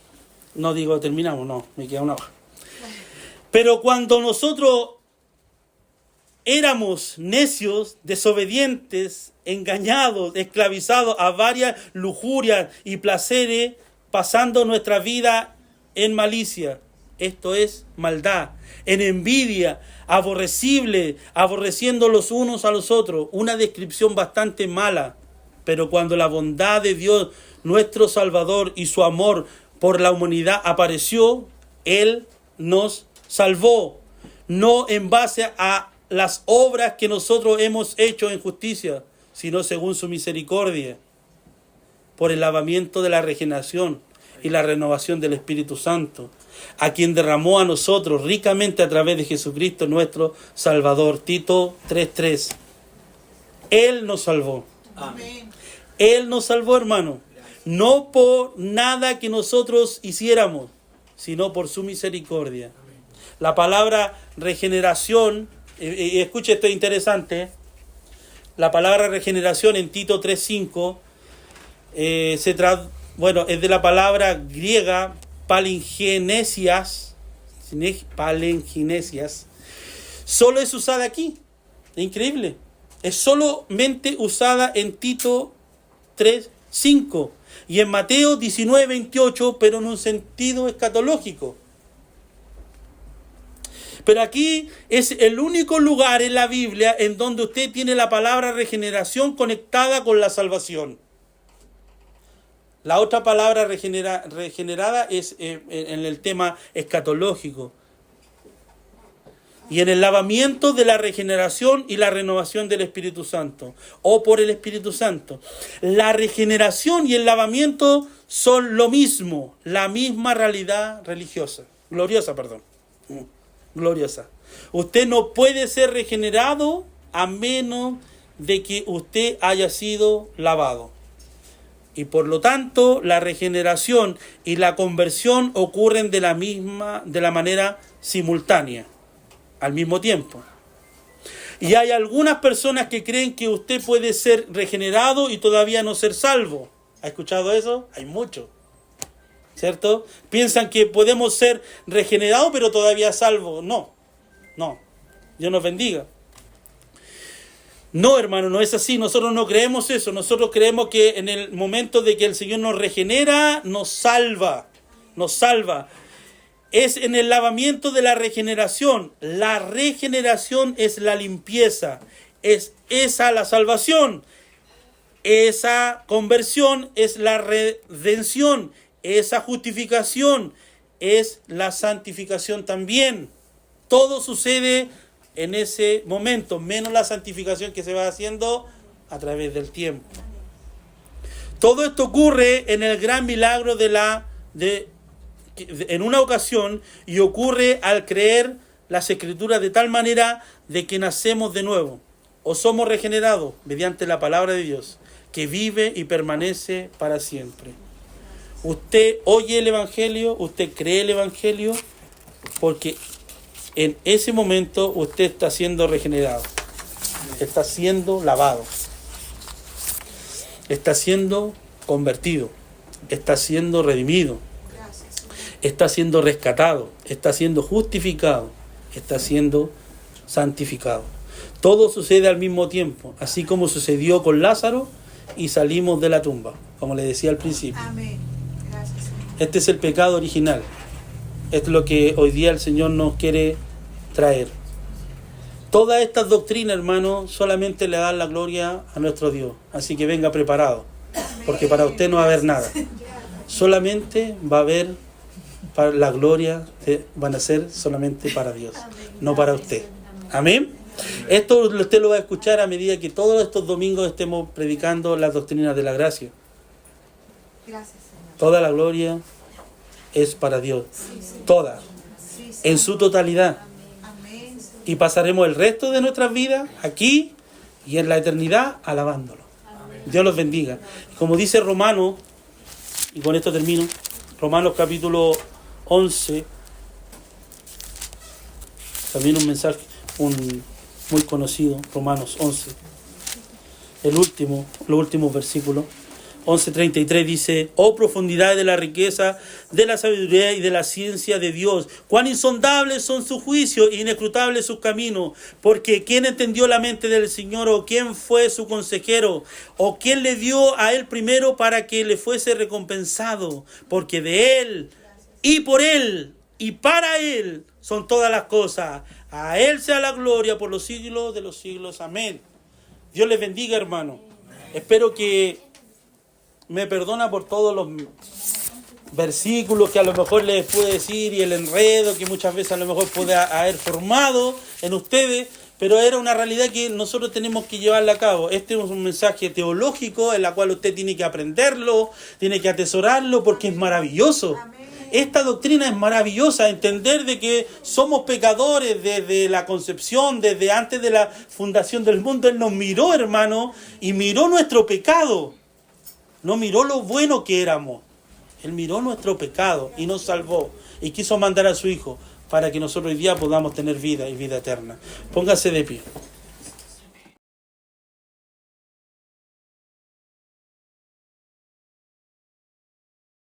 No digo terminamos, no, me queda una hoja. Pero cuando nosotros éramos necios, desobedientes, engañados, esclavizados a varias lujurias y placeres, pasando nuestra vida en malicia, esto es maldad, en envidia, aborreciendo los unos a los otros, una descripción bastante mala. Pero cuando la bondad de Dios, nuestro Salvador, y su amor por la humanidad apareció, Él nos salvó, no en base a las obras que nosotros hemos hecho en justicia, sino según su misericordia. por el lavamiento de la regeneración y la renovación del Espíritu Santo, a quien derramó a nosotros ricamente a través de Jesucristo nuestro Salvador. Tito 3:3. Él nos salvó. Amén. Él nos salvó, hermano. No por nada que nosotros hiciéramos, sino por su misericordia. La palabra regeneración, y escuche, esto es interesante. La palabra regeneración en Tito 3:5 es de la palabra griega palingenesias. Solo es usada aquí. Es increíble. Es solamente usada en Tito 3:5 y en Mateo 19:28, pero en un sentido escatológico. Pero aquí es el único lugar en la Biblia en donde usted tiene la palabra regeneración conectada con la salvación. La otra palabra regenerada es en el tema escatológico. Y en el lavamiento de la regeneración y la renovación del Espíritu Santo, o por el Espíritu Santo. La regeneración y el lavamiento son lo mismo, la misma realidad gloriosa. Usted no puede ser regenerado a menos de que usted haya sido lavado. Y por lo tanto, la regeneración y la conversión ocurren de la manera simultánea, al mismo tiempo. Y hay algunas personas que creen que usted puede ser regenerado y todavía no ser salvo. ¿Ha escuchado eso? Hay mucho, ¿cierto? Piensan que podemos ser regenerados pero todavía salvos. No, Dios nos bendiga. No, hermano, no es así. Nosotros no creemos eso. Nosotros creemos que en el momento de que el Señor nos regenera, nos salva. Es en el lavamiento de la regeneración. La regeneración es la limpieza. Es esa la salvación. Esa conversión es la redención. Esa justificación es la santificación también. Todo sucede en ese momento, menos la santificación que se va haciendo a través del tiempo. Todo esto ocurre en el gran milagro en una ocasión, y ocurre al creer las Escrituras de tal manera de que nacemos de nuevo o somos regenerados mediante la palabra de Dios, que vive y permanece para siempre. Usted oye el Evangelio, usted cree el Evangelio, porque en ese momento usted está siendo regenerado, está siendo lavado, está siendo convertido, está siendo redimido, está siendo rescatado, está siendo justificado, está siendo santificado. Todo sucede al mismo tiempo, así como sucedió con Lázaro y salimos de la tumba, como le decía al principio. Amén. Gracias, Señor. Este es el pecado original. Esto es lo que hoy día el Señor nos quiere traer. Todas estas doctrinas, hermano, solamente le dan la gloria a nuestro Dios. Así que venga preparado, porque para usted no va a haber nada. Solamente va a haber para la gloria, van a ser solamente para Dios, no para usted. Amén. Esto usted lo va a escuchar a medida que todos estos domingos estemos predicando las doctrinas de la gracia. Gracias, Señor. Toda la gloria es para Dios. Toda. En su totalidad. Amén. Y pasaremos el resto de nuestras vidas aquí y en la eternidad alabándolo. Dios los bendiga. Como dice Romanos, y con esto termino, Romanos capítulo 11, también un mensaje muy conocido, Romanos 11, los últimos versículos. 11:33 dice: oh profundidad de la riqueza, de la sabiduría y de la ciencia de Dios, cuán insondables son sus juicios e inescrutables sus caminos, porque ¿quién entendió la mente del Señor? ¿O quién fue su consejero? ¿O quién le dio a él primero para que le fuese recompensado? Porque de él, y por él, y para él son todas las cosas. A él sea la gloria por los siglos de los siglos. Amén. Dios les bendiga, hermano. Espero que me perdona por todos los versículos que a lo mejor les pude decir y el enredo que muchas veces a lo mejor puede haber formado en ustedes, pero era una realidad que nosotros tenemos que llevarla a cabo. Este es un mensaje teológico en la cual usted tiene que aprenderlo, tiene que atesorarlo porque es maravilloso. Esta doctrina es maravillosa, entender de que somos pecadores desde la concepción, desde antes de la fundación del mundo. Él nos miró, hermano, y miró nuestro pecado. No miró lo bueno que éramos. Él miró nuestro pecado y nos salvó. Y quiso mandar a su Hijo para que nosotros hoy día podamos tener vida y vida eterna. Póngase de pie.